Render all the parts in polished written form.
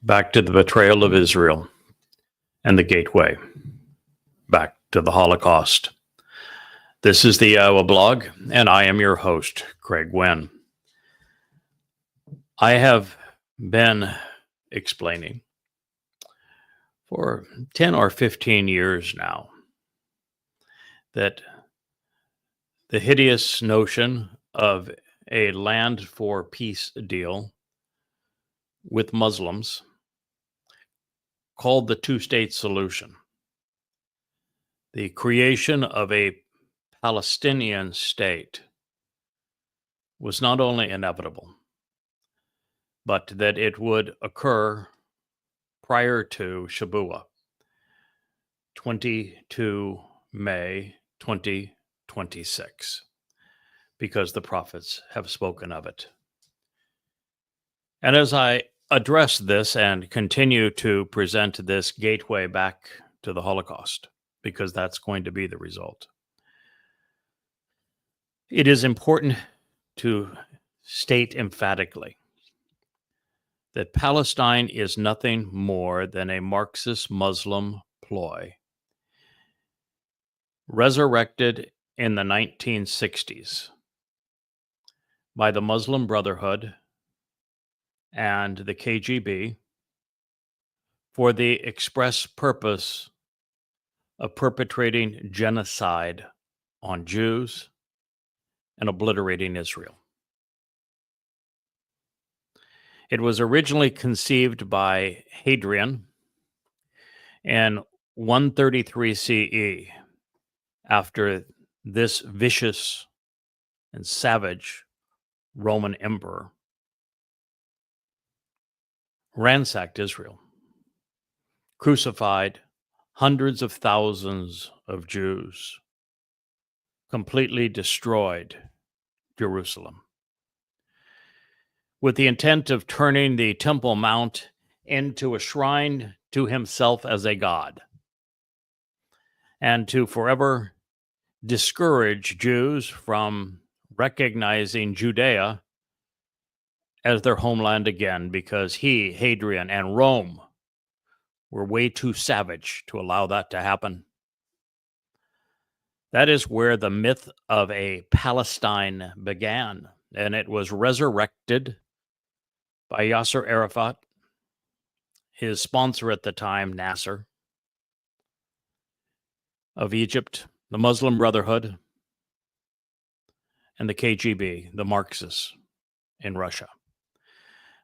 back to the betrayal of Israel and the gateway back to the Holocaust. This is the YAHOWAH blog, and I am your host, Craig Winn. I have been explaining for 10 or 15 years now that the hideous notion of a land for peace deal with Muslims, called the two-state solution, the creation of a Palestinian state, was not only inevitable, but that it would occur prior to Shabat, 22 May 2026, because the prophets have spoken of it. And as I address this and continue to present this gateway back to the Holocaust, because that's going to be the result, it is important to state emphatically that Palestine is nothing more than a Marxist Muslim ploy resurrected in the 1960s by the Muslim Brotherhood and the KGB for the express purpose of perpetrating genocide on Jews and obliterating Israel. It was originally conceived by Hadrian in 133 CE, after this vicious and savage Roman emperor ransacked Israel, crucified hundreds of thousands of Jews, completely destroyed Jerusalem, with the intent of turning the Temple Mount into a shrine to himself as a god, and to forever discourage Jews from recognizing Judea as their homeland again, because he, Hadrian, and Rome were way too savage to allow that to happen. That is where the myth of a Palestine began, and it was resurrected by Yasser Arafat, his sponsor at the time, Nasser, of Egypt, the Muslim Brotherhood, and the KGB, the Marxists in Russia.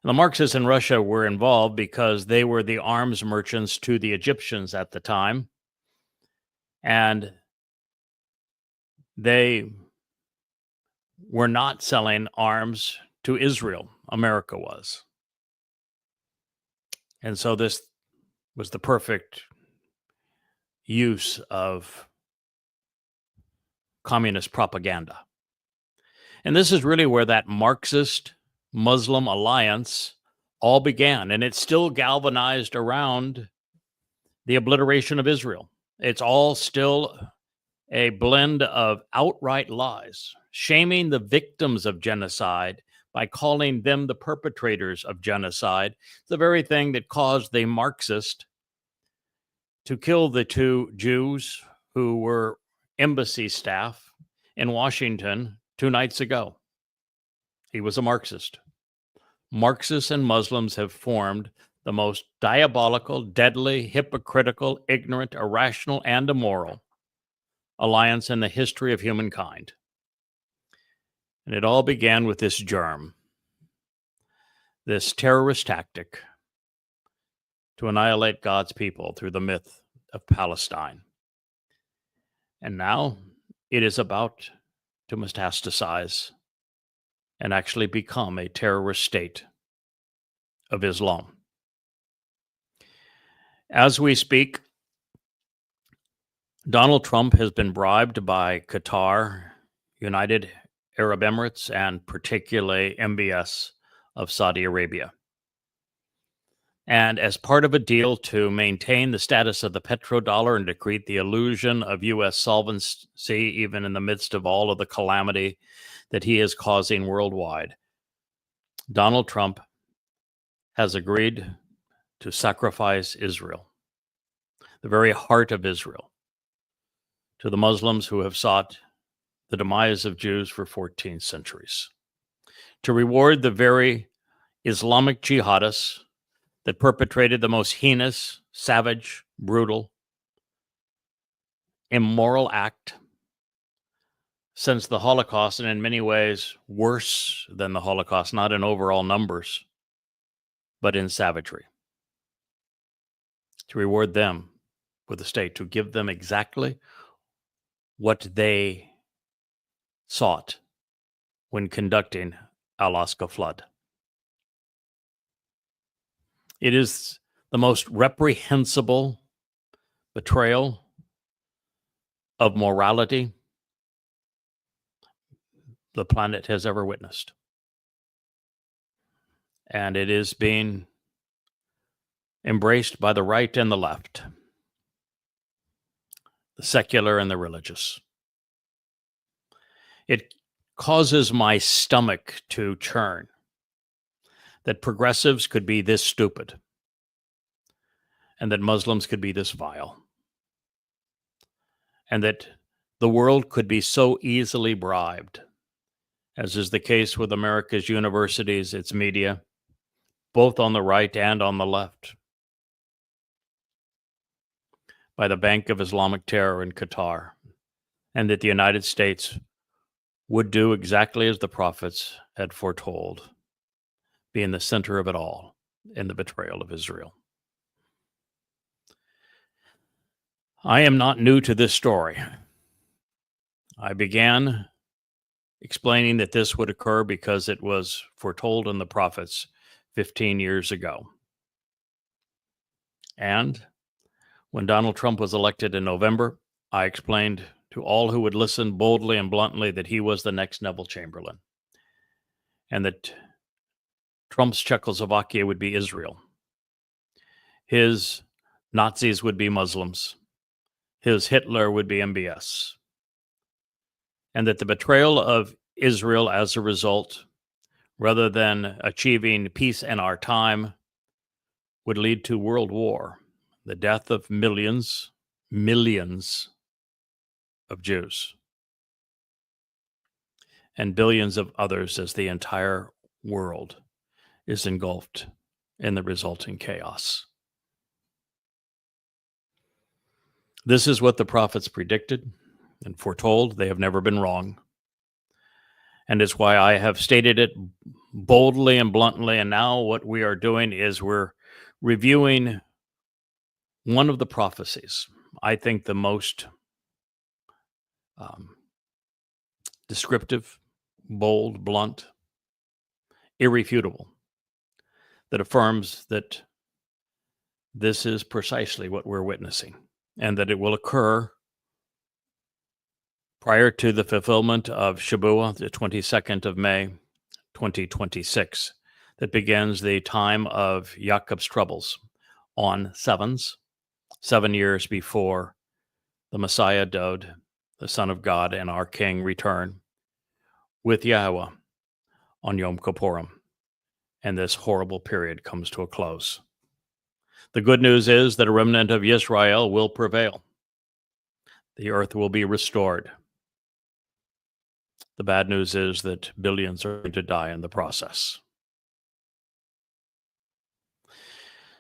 And the Marxists in Russia were involved because they were the arms merchants to the Egyptians at the time, and they were not selling arms to Israel. America was. And so this was the perfect use of communist propaganda. And this is really where that Marxist Muslim alliance all began, and it's still galvanized around the obliteration of Israel. It's all still a blend of outright lies, shaming the victims of genocide by calling them the perpetrators of genocide, the very thing that caused the Marxist to kill the two Jews who were embassy staff in Washington 2 nights ago. He was a Marxist. Marxists and Muslims have formed the most diabolical, deadly, hypocritical, ignorant, irrational, and immoral alliance in the history of humankind. And it all began with this germ, this terrorist tactic to annihilate God's people through the myth of Palestine. And now it is about to metastasize and actually become a terrorist state of Islam. As we speak, Donald Trump has been bribed by Qatar, United Arab Emirates, and particularly MBS of Saudi Arabia. And as part of a deal to maintain the status of the petrodollar and to create the illusion of U.S. solvency, even in the midst of all of the calamity that he is causing worldwide, Donald Trump has agreed to sacrifice Israel, the very heart of Israel, to the Muslims who have sought the demise of Jews for 14 centuries, to reward the very Islamic jihadists that perpetrated the most heinous, savage, brutal, immoral act since the Holocaust, and in many ways worse than the Holocaust, not in overall numbers, but in savagery. To reward them with the state, to give them exactly what they sought when conducting Alaska flood. It is the most reprehensible betrayal of morality the planet has ever witnessed. And it is being embraced by the right and the left, the secular and the religious. It causes my stomach to churn that progressives could be this stupid and that Muslims could be this vile and that the world could be so easily bribed, as is the case with America's universities, its media, both on the right and on the left, by the Bank of Islamic Terror in Qatar, and that the United States would do exactly as the prophets had foretold, be in the center of it all in the betrayal of Israel. I am not new to this story. I began explaining that this would occur because it was foretold in the prophets 15 years ago. And when Donald Trump was elected in November, I explained to all who would listen boldly and bluntly that he was the next Neville Chamberlain, and that Trump's Czechoslovakia would be Israel. His Nazis would be Muslims. His Hitler would be MBS. And that the betrayal of Israel as a result, rather than achieving peace in our time, would lead to world war, the death of millions of Jews, and billions of others as the entire world is engulfed in the resulting chaos. This is what the prophets predicted and foretold. They have never been wrong. And it's why I have stated it boldly and bluntly. And now what we are doing is we're reviewing one of the prophecies, I think the most descriptive, bold, blunt, irrefutable, that affirms that this is precisely what we're witnessing, and that it will occur prior to the fulfillment of Shabat, the 22nd of May, 2026, that begins the time of Jacob's troubles on sevens, 7 years before the Messiah Dod, the Son of God and our King, return with Yahowah on Yom Kippurim, and this horrible period comes to a close. The good news is that a remnant of Israel will prevail. The earth will be restored. The bad news is that billions are going to die in the process.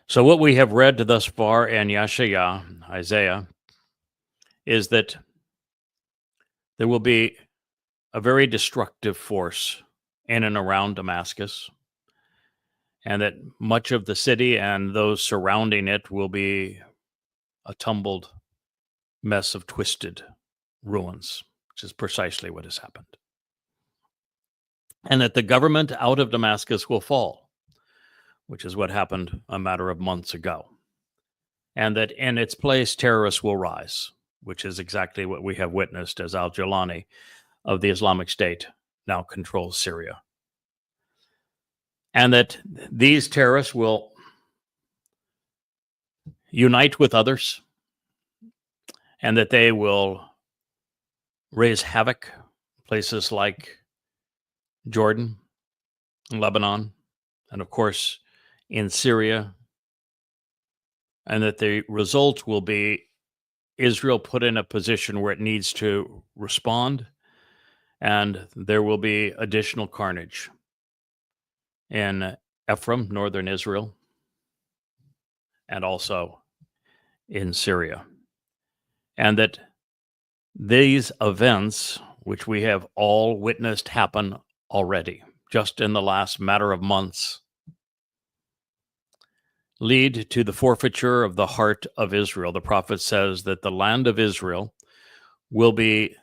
So what we have read thus far in Yeshaya, Isaiah, is that there will be a very destructive force in and around Damascus, and that much of the city and those surrounding it will be a tumbled mess of twisted ruins, which is precisely what has happened. And that the government out of Damascus will fall, which is what happened a matter of months ago. And that in its place, terrorists will rise, which is exactly what we have witnessed as al-Jilani of the Islamic State now controls Syria. And that these terrorists will unite with others, and that they will raise havoc places like Jordan, Lebanon, and of course in Syria and that the result will be Israel put in a position where it needs to respond, and there will be additional carnage in Ephraim, northern Israel, and also in Syria. And that these events, which we have all witnessed happen already, just in the last matter of months, lead to the forfeiture of the heart of Israel. The prophet says that the land of Israel will be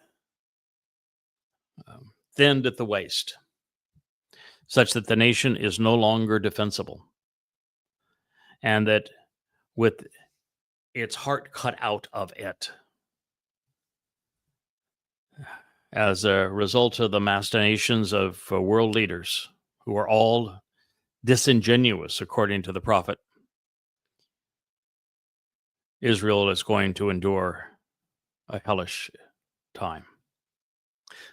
thinned at the waist, such that the nation is no longer defensible, and that with its heart cut out of it, as a result of the machinations of world leaders who are all disingenuous, according to the prophet, Israel is going to endure a hellish time.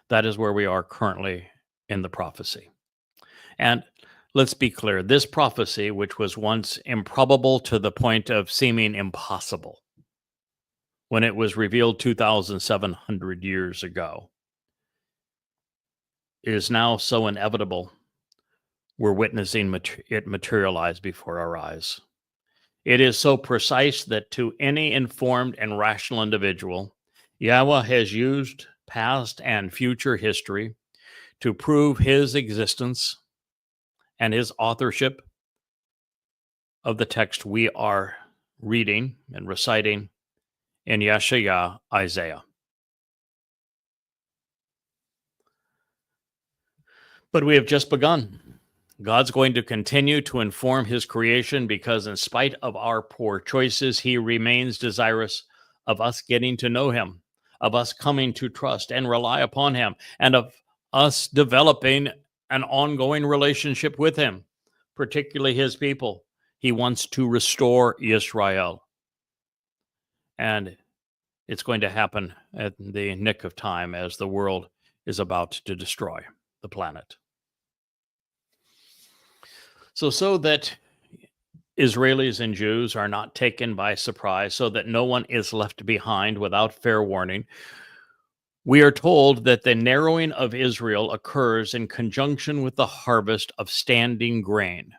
That is where we are currently in the prophecy. And let's be clear, this prophecy, which was once improbable to the point of seeming impossible when it was revealed 2,700 years ago, is now so inevitable, we're witnessing it materialize before our eyes. It is so precise that to any informed and rational individual, Yahweh has used past and future history to prove his existence and his authorship of the text we are reading and reciting in Yeshaya, Isaiah. But we have just begun. God's going to continue to inform his creation because, in spite of our poor choices, he remains desirous of us getting to know him, of us coming to trust and rely upon him, and of us developing an ongoing relationship with him, particularly his people. He wants to restore Israel. And it's going to happen at the nick of time as the world is about to destroy the planet. So that Israelis and Jews are not taken by surprise, so that no one is left behind without fair warning, we are told that the narrowing of Israel occurs in conjunction with the harvest of standing grain,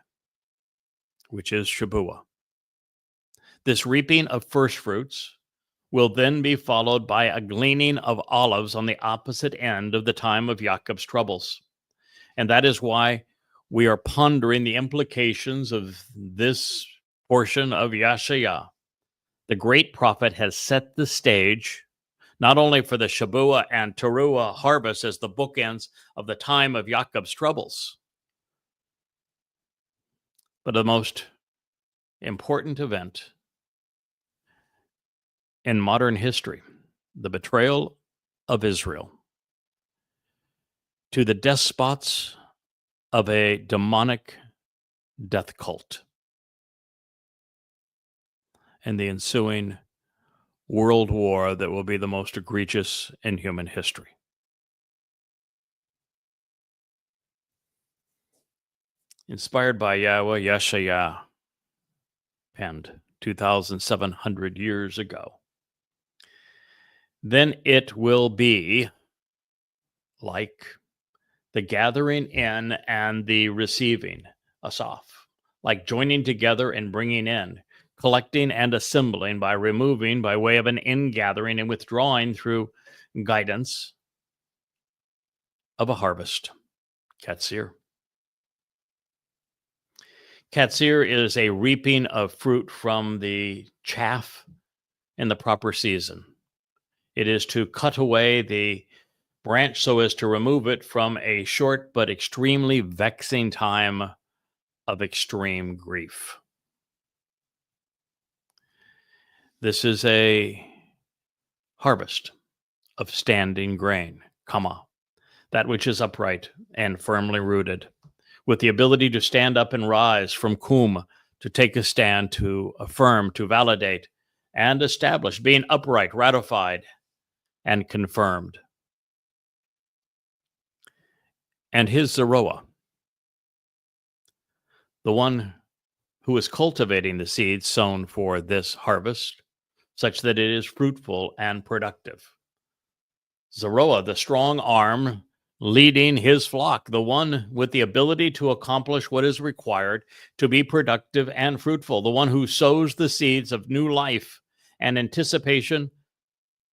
which is Shabuah. This reaping of first fruits will then be followed by a gleaning of olives on the opposite end of the time of Yaakov's troubles. And that is why we are pondering the implications of this portion of Yeshaya. The great prophet has set the stage not only for the Shabuah and Towrah harvest as the bookends of the time of Yaakov's troubles, but the most important event in modern history, the betrayal of Israel to the despots of a demonic death cult, and the ensuing world war that will be the most egregious in human history. Inspired by Yahweh, Yeshaya penned 2,700 years ago. Then it will be like the gathering in and the receiving, asaf, like joining together and bringing in, collecting and assembling by removing by way of an ingathering and withdrawing through guidance of a harvest. Katsir. Katsir is a reaping of fruit from the chaff in the proper season. It is to cut away the branch so as to remove it from a short but extremely vexing time of extreme grief. This is a harvest of standing grain, that which is upright and firmly rooted, with the ability to stand up and rise from to take a stand, to affirm, to validate, and establish, being upright, ratified, and confirmed. And his Zeroah, the one who is cultivating the seeds sown for this harvest, such that it is fruitful and productive. Zeroah, the strong arm, leading his flock, the one with the ability to accomplish what is required to be productive and fruitful, the one who sows the seeds of new life and anticipation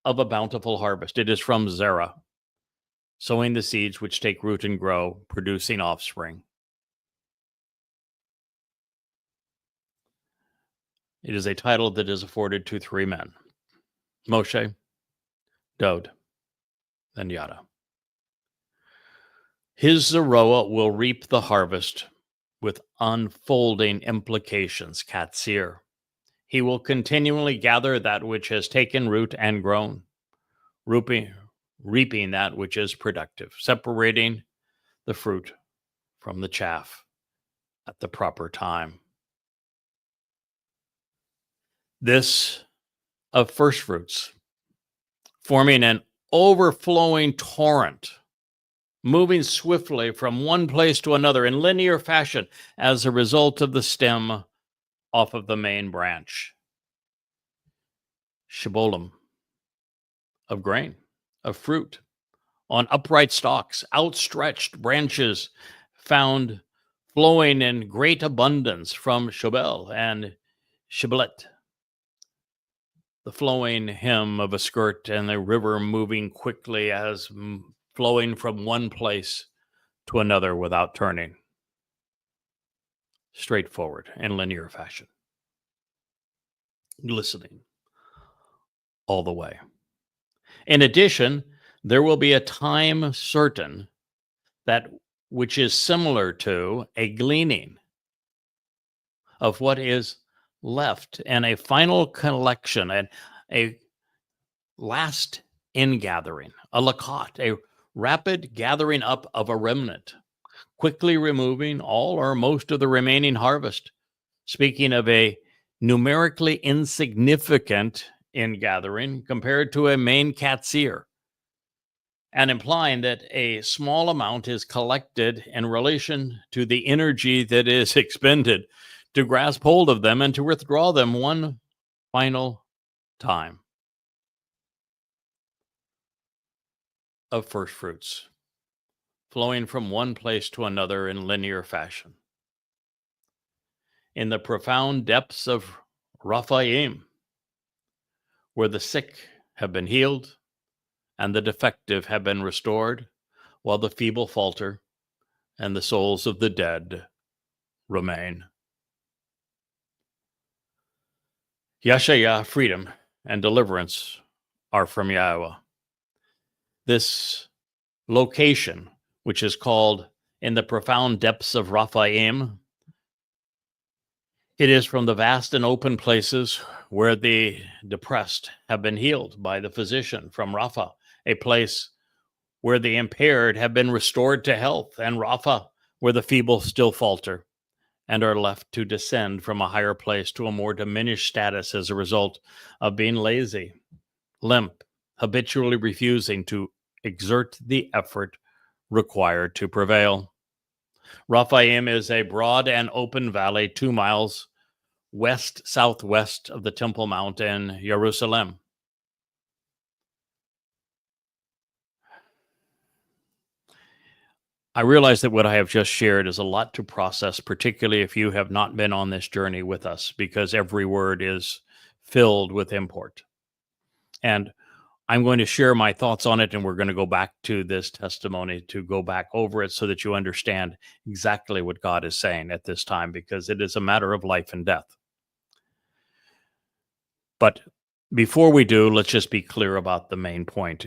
of a bountiful harvest. It is from Zerah, sowing the seeds which take root and grow, producing offspring. It is a title that is afforded to three men: Moshe, Dod, and Yada. His Zeroah will reap the harvest with unfolding implications, Katsir. He will continually gather that which has taken root and grown, reaping that which is productive, separating the fruit from the chaff at the proper time. This of first fruits, forming an overflowing torrent, moving swiftly from one place to another in linear fashion as a result of the stem off of the main branch. Shibolim, of grain, of fruit, on upright stalks, outstretched branches found flowing in great abundance from Shobel and Shiblet, the flowing hem of a skirt and the river moving quickly as flowing from one place to another without turning, straightforward in linear fashion, glistening all the way. In addition, there will be a time certain that which is similar to a gleaning of what is left and a final collection and a last ingathering, a lakot, a rapid gathering up of a remnant, quickly removing all or most of the remaining harvest. Speaking of a numerically insignificant ingathering compared to a main katsir, and implying that a small amount is collected in relation to the energy that is expended to grasp hold of them and to withdraw them one final time. Of first fruits, flowing from one place to another in linear fashion. In the profound depths of Raphaim, where the sick have been healed and the defective have been restored, while the feeble falter and the souls of the dead remain. Yashayah, freedom and deliverance are from Yahowah. This location, which is called in the profound depths of Raphaim, it is from the vast and open places where the depressed have been healed by the physician, from Rapha, a place where the impaired have been restored to health, and Rapha, where the feeble still falter and are left to descend from a higher place to a more diminished status as a result of being lazy, limp, habitually refusing to exert the effort required to prevail. Raphaim is a broad and open valley 2 miles west-southwest of the Temple Mount in Jerusalem. I realize that what I have just shared is a lot to process, particularly if you have not been on this journey with us, because every word is filled with import. And I'm going to share my thoughts on it, and we're going to go back to this testimony to go back over it so that you understand exactly what God is saying at this time, because it is a matter of life and death. But before we do, let's just be clear about the main point.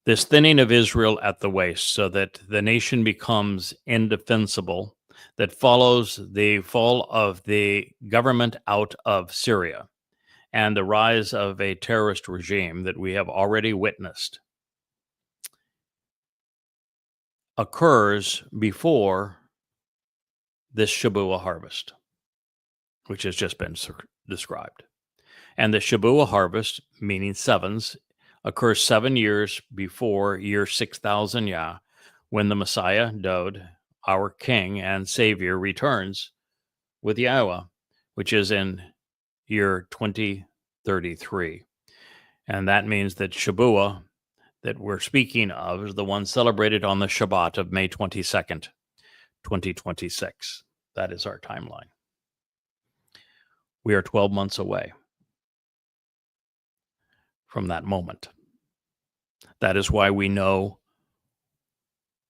This thinning of Israel at the waist so that the nation becomes indefensible, that follows the fall of the government out of Syria and the rise of a terrorist regime that we have already witnessed, occurs before this Shabuah harvest, which has just been described. And the Shabuah harvest, meaning sevens, occurs 7 years before year 6000 Yah, when the Messiah, Dod, our King and Savior, returns with YAHOWAH, which is in year 2033. And that means that Shabuah, that we're speaking of, is the one celebrated on the Shabat of May 22nd, 2026. That is our timeline. We are 12 months away from that moment. That is why we know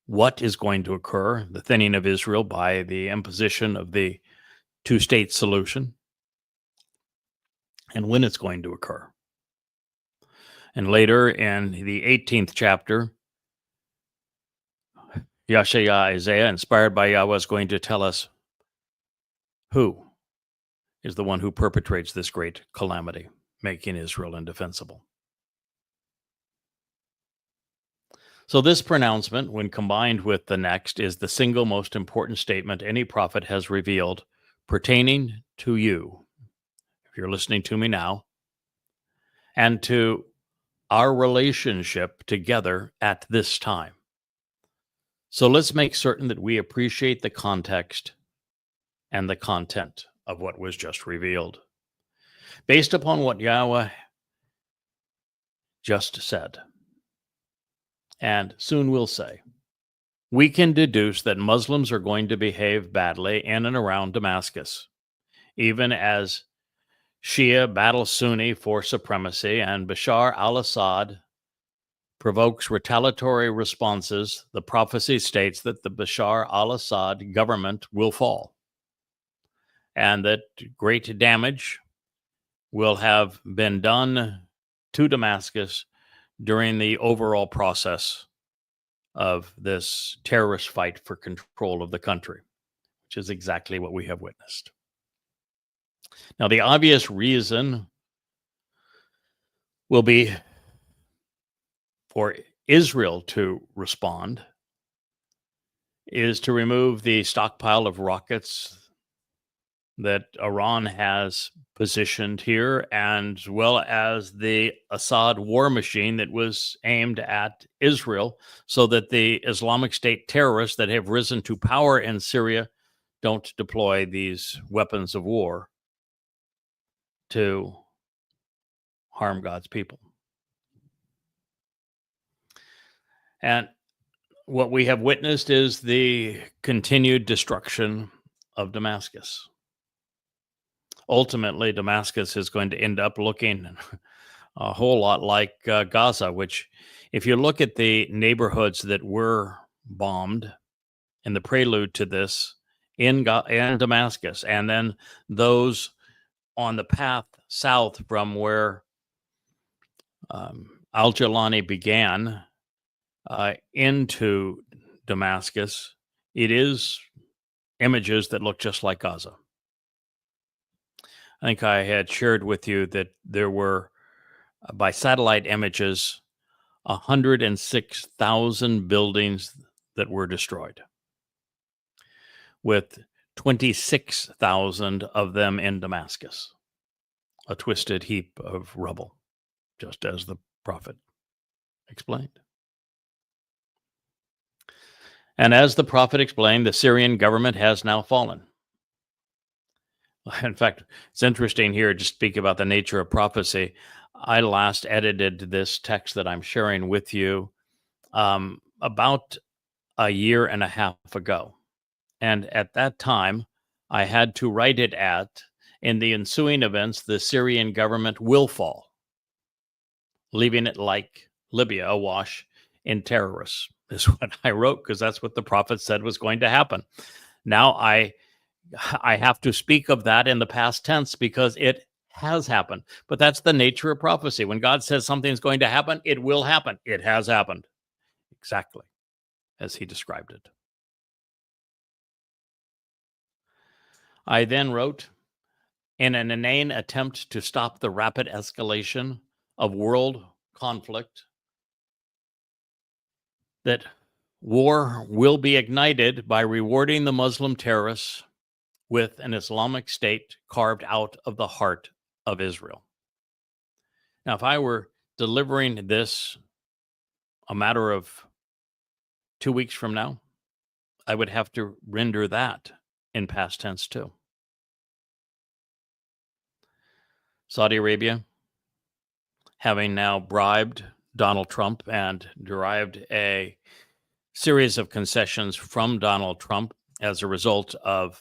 what is going to occur, the thinning of Israel by the imposition of the two-state solution, and when it's going to occur. And later in the 18th chapter, Yashaya Isaiah, inspired by Yahweh, is going to tell us who is the one who perpetrates this great calamity, making Israel indefensible. So this pronouncement, when combined with the next, is the single most important statement any prophet has revealed pertaining to you, if you're listening to me now, and to our relationship together at this time. So let's make certain that we appreciate the context and the content of what was just revealed. Based upon what Yahweh just said, and soon will say, we can deduce that Muslims are going to behave badly in and around Damascus, even as Shia battle Sunni for supremacy and Bashar al-Assad provokes retaliatory responses. The prophecy states that the Bashar al-Assad government will fall and that great damage will have been done to Damascus during the overall process of this terrorist fight for control of the country, which is exactly what we have witnessed. Now, the obvious reason will be for Israel to respond is to remove the stockpile of rockets that Iran has positioned here, as well as the Assad war machine that was aimed at Israel, so that the Islamic State terrorists that have risen to power in Syria don't deploy these weapons of war to harm God's people. And what we have witnessed is the continued destruction of Damascus. Ultimately, Damascus is going to end up looking a whole lot like Gaza, which, if you look at the neighborhoods that were bombed in the prelude to this in Damascus, and then those on the path south from where al-Jilani began into Damascus, it is images that look just like Gaza. I think I had shared with you that there were, by satellite images, 106,000 buildings that were destroyed, with 26,000 of them in Damascus, a twisted heap of rubble, just as the prophet explained. And as the prophet explained, the Syrian government has now fallen. In fact, it's interesting here to speak about the nature of prophecy. I last edited this text that I'm sharing with you about a year and a half ago. And at that time, I had to write it in the ensuing events, the Syrian government will fall, leaving it like Libya awash in terrorists, is what I wrote, because that's what the prophet said was going to happen. Now I have to speak of that in the past tense because it has happened. But that's the nature of prophecy. When God says something's going to happen, it will happen. It has happened exactly as he described it. I then wrote, in an inane attempt to stop the rapid escalation of world conflict, that war will be ignited by rewarding the Muslim terrorists with an Islamic State carved out of the heart of Israel. Now, if I were delivering this a matter of 2 weeks from now, I would have to render that in past tense too. Saudi Arabia, having now bribed Donald Trump and derived a series of concessions from Donald Trump as a result of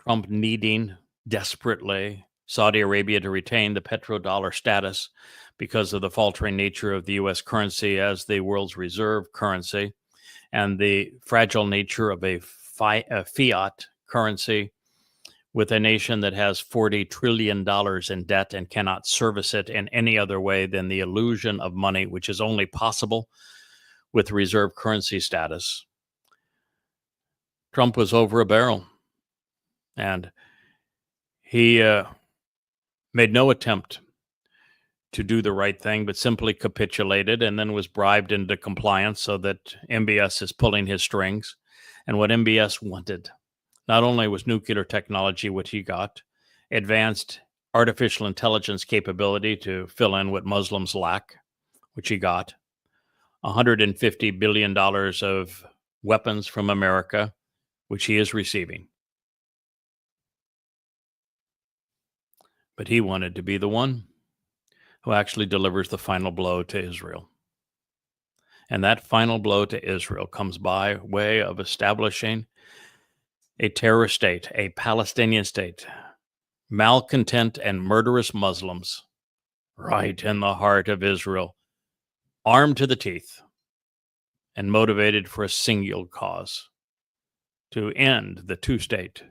Trump needing desperately Saudi Arabia to retain the petrodollar status because of the faltering nature of the U.S. currency as the world's reserve currency and the fragile nature of a fiat currency with a nation that has $40 trillion in debt and cannot service it in any other way than the illusion of money, which is only possible with reserve currency status. Trump was over a barrel, and he made no attempt to do the right thing, but simply capitulated and then was bribed into compliance so that MBS is pulling his strings. And what MBS wanted not only was nuclear technology, which he got, advanced artificial intelligence capability to fill in what Muslims lack, which he got, $150 billion of weapons from America, which he is receiving. But he wanted to be the one who actually delivers the final blow to Israel. And that final blow to Israel comes by way of establishing a terror state, a Palestinian state, malcontent and murderous Muslims right in the heart of Israel, armed to the teeth and motivated for a single cause, to end the two-state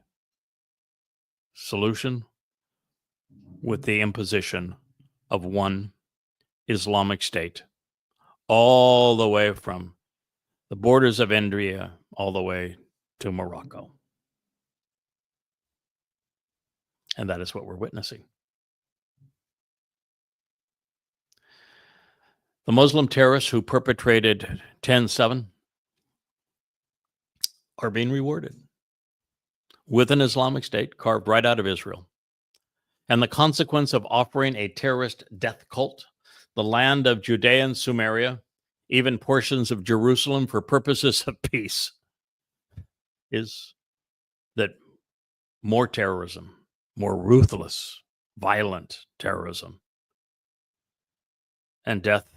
solution with the imposition of one Islamic state, all the way from the borders of India all the way to Morocco. And that is what we're witnessing. The Muslim terrorists who perpetrated 10/7 are being rewarded with an Islamic state carved right out of Israel. And the consequence of offering a terrorist death cult, the land of Judea and Samaria, even portions of Jerusalem for purposes of peace, is that more terrorism, more ruthless, violent terrorism, and death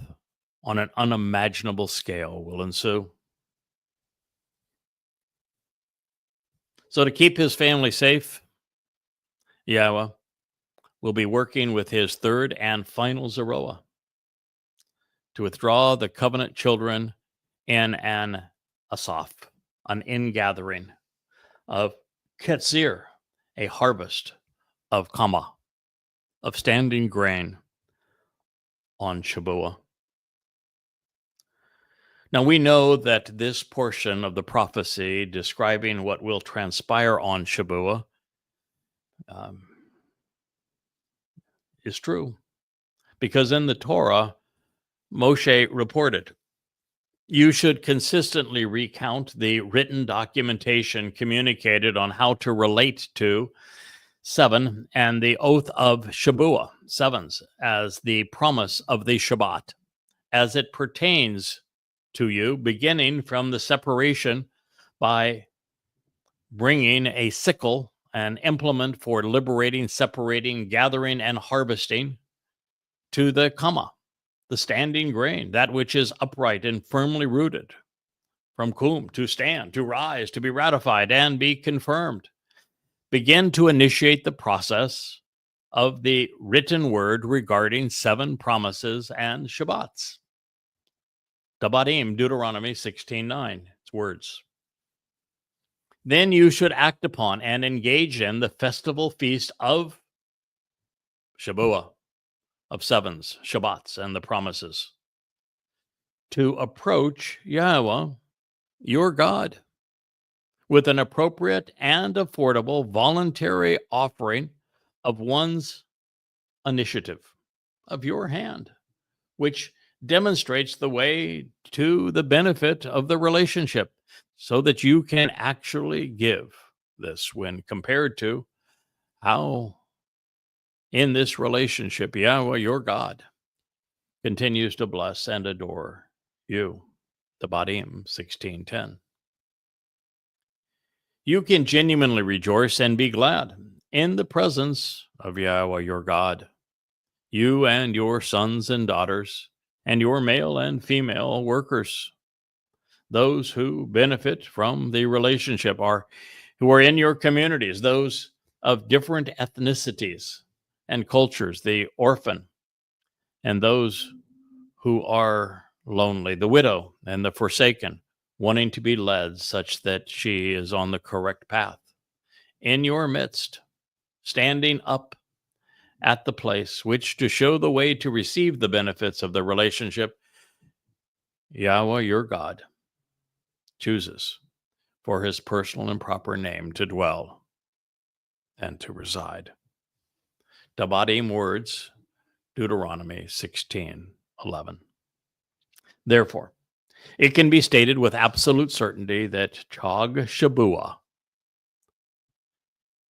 on an unimaginable scale will ensue. So to keep his family safe, Yahowah will be working with his third and final Zeroah to withdraw the covenant children in an asaf, an ingathering of ketzir, a harvest of kama, of standing grain on Shabuah. Now we know that this portion of the prophecy describing what will transpire on Shabuah is true, because in the Torah, Moshe reported, you should consistently recount the written documentation communicated on how to relate to 7 and the oath of Shabuah, sevens, as the promise of the Shabbat, as it pertains to you, beginning from the separation by bringing a sickle, an implement for liberating, separating, gathering, and harvesting, to the kama, the standing grain, that which is upright and firmly rooted, from kum, to stand, to rise, to be ratified, and be confirmed. Begin to initiate the process of the written word regarding 7 promises and Shabbats. Dabarim, Deuteronomy 16:9, its words. Then you should act upon and engage in the festival feast of Shabuah, of sevens, Shabbats, and the promises, to approach Yahowah, your God, with an appropriate and affordable voluntary offering of one's initiative, of your hand, which demonstrates the way to the benefit of the relationship, so that you can actually give this when compared to how in this relationship, Yahowah, your God, continues to bless and adore you. Dabarim 16:10. You can genuinely rejoice and be glad in the presence of Yahowah, your God, you and your sons and daughters, and your male and female workers. Those who benefit from the relationship are who are in your communities, those of different ethnicities and cultures, the orphan, and those who are lonely, the widow and the forsaken, wanting to be led such that she is on the correct path. In your midst, standing up at the place which to show the way to receive the benefits of the relationship, Yahweh your God chooses for his personal and proper name to dwell and to reside. Dabadim words, Deuteronomy 16:11. Therefore, it can be stated with absolute certainty that Chag Shabuah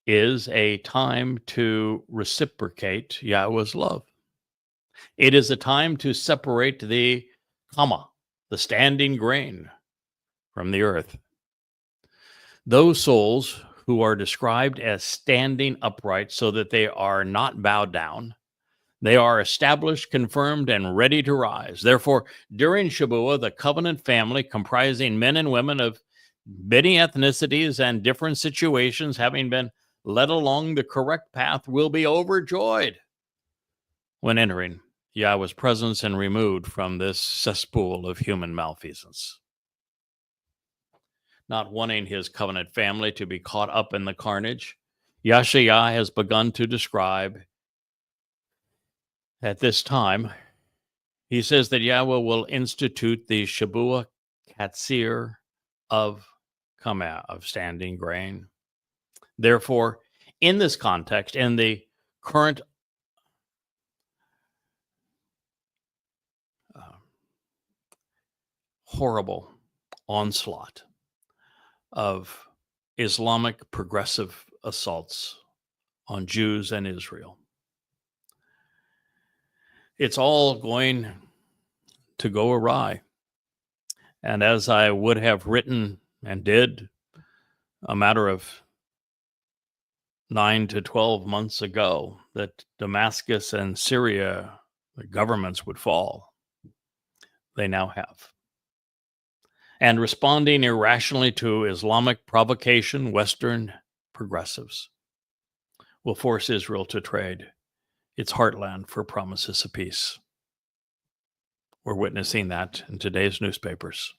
is a time to reciprocate Yahweh's love. It is a time to separate the kama, the standing grain, from the earth. Those souls who are described as standing upright so that they are not bowed down, they are established, confirmed, and ready to rise. Therefore, during Shabuah, the covenant family, comprising men and women of many ethnicities and different situations, having been led along the correct path, will be overjoyed when entering Yahweh's presence and removed from this cesspool of human malfeasance. Not wanting his covenant family to be caught up in the carnage, Yashayah has begun to describe at this time. He says that Yahweh will institute the Shabuah Katsir of Kameh, of standing grain. Therefore, in this context, in the current horrible onslaught of Islamic progressive assaults on Jews and Israel, it's all going to go awry. And as I would have written and did a matter of 9 to 12 months ago, that Damascus and Syria, the governments would fall, they now have. And responding irrationally to Islamic provocation, Western progressives will force Israel to trade its heartland for promises of peace. We're witnessing that in today's newspapers.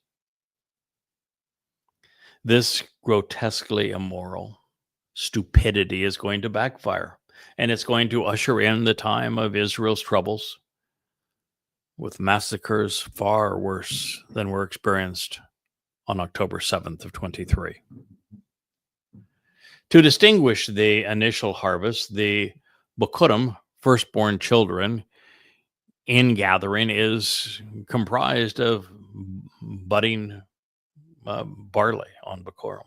This grotesquely immoral stupidity is going to backfire, and it's going to usher in the time of Israel's troubles with massacres far worse than were experienced on October 7th of 23. To distinguish the initial harvest, the Bokurim, firstborn children, in gathering is comprised of budding barley on Bokurim.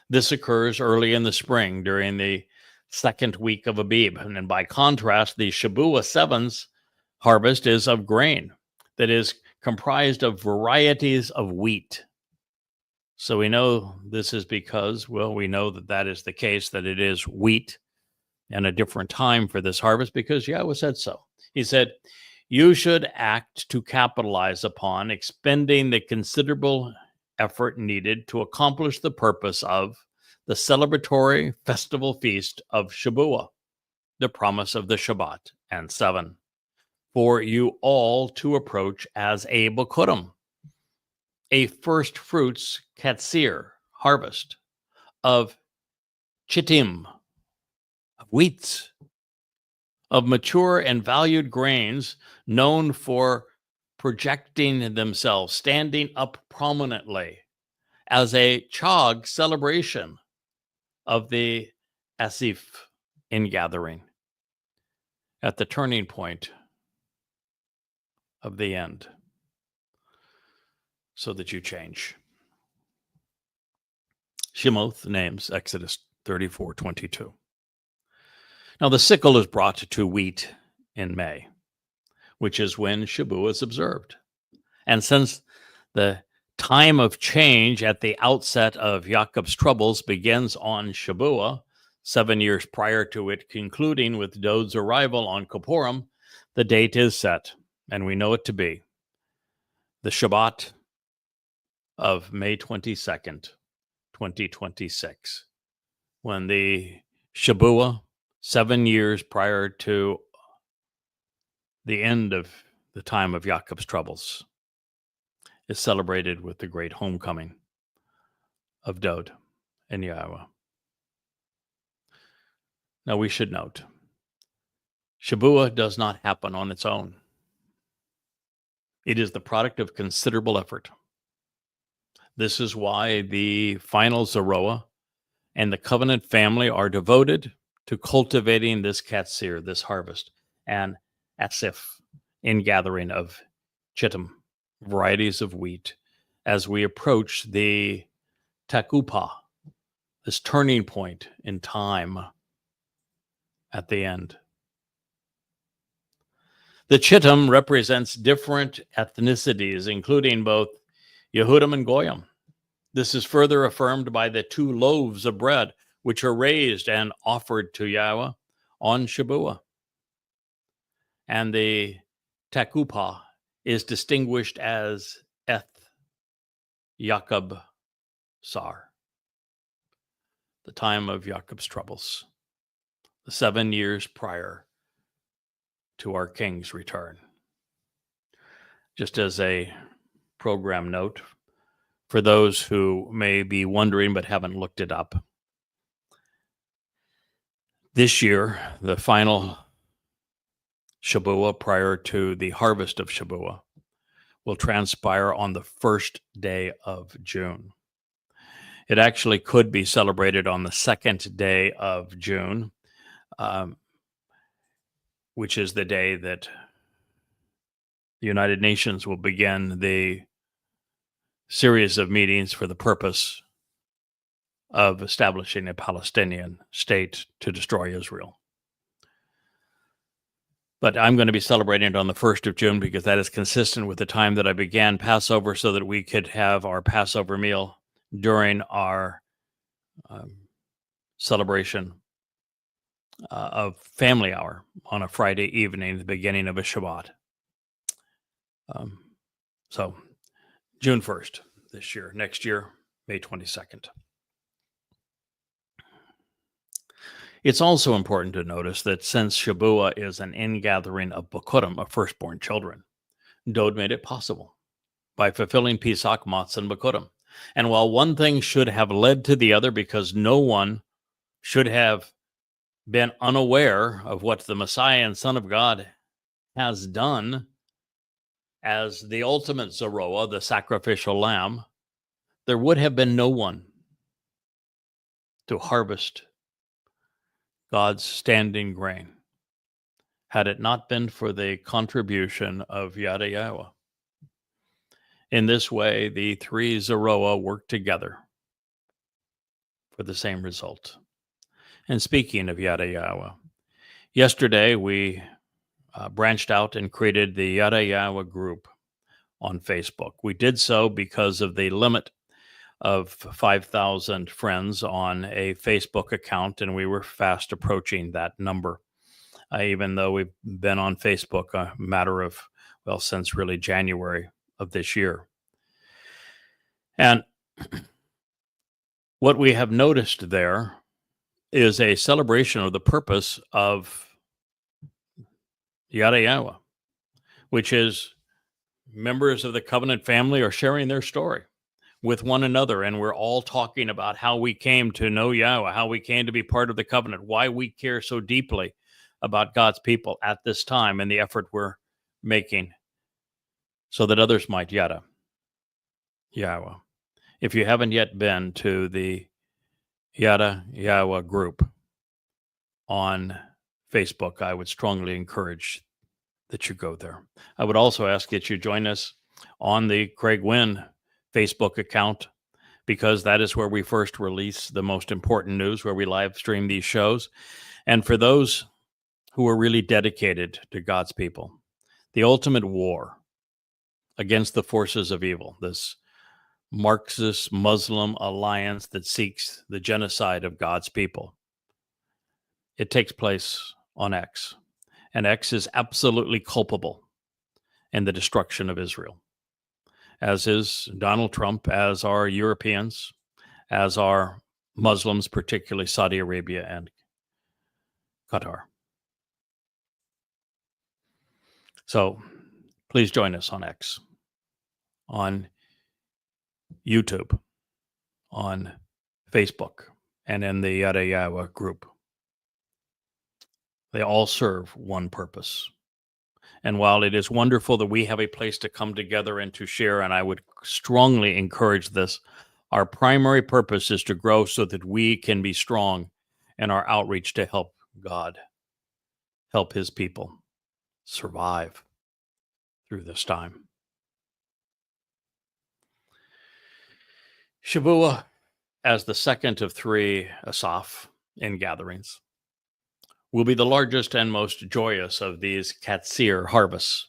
This occurs early in the spring during the second week of Abib. And by contrast, the Shabuah Sevens harvest is of grain that is comprised of varieties of wheat. So we know this is because, well, we know that that is the case, that it is wheat and a different time for this harvest because Yahweh said so. He said, you should act to capitalize upon expending the considerable effort needed to accomplish the purpose of the celebratory festival feast of Shabuah, the promise of the Shabbat and 7, for you all to approach as a Bokurim, a first fruits katsir, harvest of chittim, of wheats, of mature and valued grains known for projecting themselves, standing up prominently as a chag celebration of the asif ingathering at the turning point of the end, so that you change. Shemoth names Exodus 34:22. Now the sickle is brought to wheat in May, which is when Shabuah is observed. And since the time of change at the outset of Yaakov's troubles begins on Shabuah, 7 years prior to it concluding with Dod's arrival on Kippurim, the date is set, and we know it to be the Shabat of May 22nd, 2026, when the Shabuah, 7 years prior to the end of the time of Jacob's troubles, is celebrated with the great homecoming of Dod and Yahowah. Now we should note, Shabuah does not happen on its own. It is the product of considerable effort. This is why the final Zeroah and the covenant family are devoted to cultivating this katsir, this harvest, and asif, ingathering of chittim, varieties of wheat, as we approach the takupah, this turning point in time at the end. The chittim represents different ethnicities, including both Yehudim and Goyim. This is further affirmed by the 2 loaves of bread, which are raised and offered to Yahweh on Shabuah. And the takupah is distinguished as Eth Yaakov Sar, the time of Jacob's troubles, the 7 years prior to our king's return. Just as a program note, for those who may be wondering but haven't looked it up, this year, the final Shabuah prior to the harvest of Shabuah will transpire on the first day of June. It actually could be celebrated on the second day of June, which is the day that the United Nations will begin the series of meetings for the purpose of establishing a Palestinian state to destroy Israel. But I'm going to be celebrating it on the 1st of June because that is consistent with the time that I began Passover, so that we could have our Passover meal during our celebration of family hour on a Friday evening, the beginning of a Shabbat. So June 1st this year. Next year, May 22nd. It's also important to notice that since Shabuah is an ingathering of Bikurim, of firstborn children, Dod made it possible by fulfilling Pesach, Matzah, and Bikurim. And while one thing should have led to the other, because no one should have been unaware of what the Messiah and Son of God has done as the ultimate Zeroah, the sacrificial lamb, there would have been no one to harvest God's standing grain had it not been for the contribution of Yada Yahowah. In this way, the 3 Zeroah work together for the same result. And speaking of Yada Yahowah, yesterday we branched out and created the Yada Yahowah group on Facebook. We did so because of the limit of 5,000 friends on a Facebook account, and we were fast approaching that number, even though we've been on Facebook a matter of, since really January of this year. And what we have noticed there is a celebration of the purpose of Yada Yahowah, which is members of the covenant family are sharing their story with one another, and we're all talking about how we came to know Yahweh, how we came to be part of the covenant, why we care so deeply about God's people at this time, and the effort we're making so that others might Yada Yahowah. If you haven't yet been to the Yada Yahowah group on Facebook, I would strongly encourage that you go there. I would also ask that you join us on the Craig Winn Facebook account, because that is where we first release the most important news, where we live stream these shows. And for those who are really dedicated to God's people, the ultimate war against the forces of evil, this Marxist Muslim alliance that seeks the genocide of God's people, It takes place on X, and X is absolutely culpable in the destruction of Israel, as is Donald Trump, as are Europeans, as are Muslims, particularly Saudi Arabia and Qatar. So please join us on X, on YouTube, on Facebook, and in the Yada Yahowah group. They all serve one purpose. And while it is wonderful that we have a place to come together and to share, and I would strongly encourage this, our primary purpose is to grow so that we can be strong in our outreach to help God, help his people survive through this time. Shavuot, as the second of three Asaph in gatherings, will be the largest and most joyous of these Katsir harvests.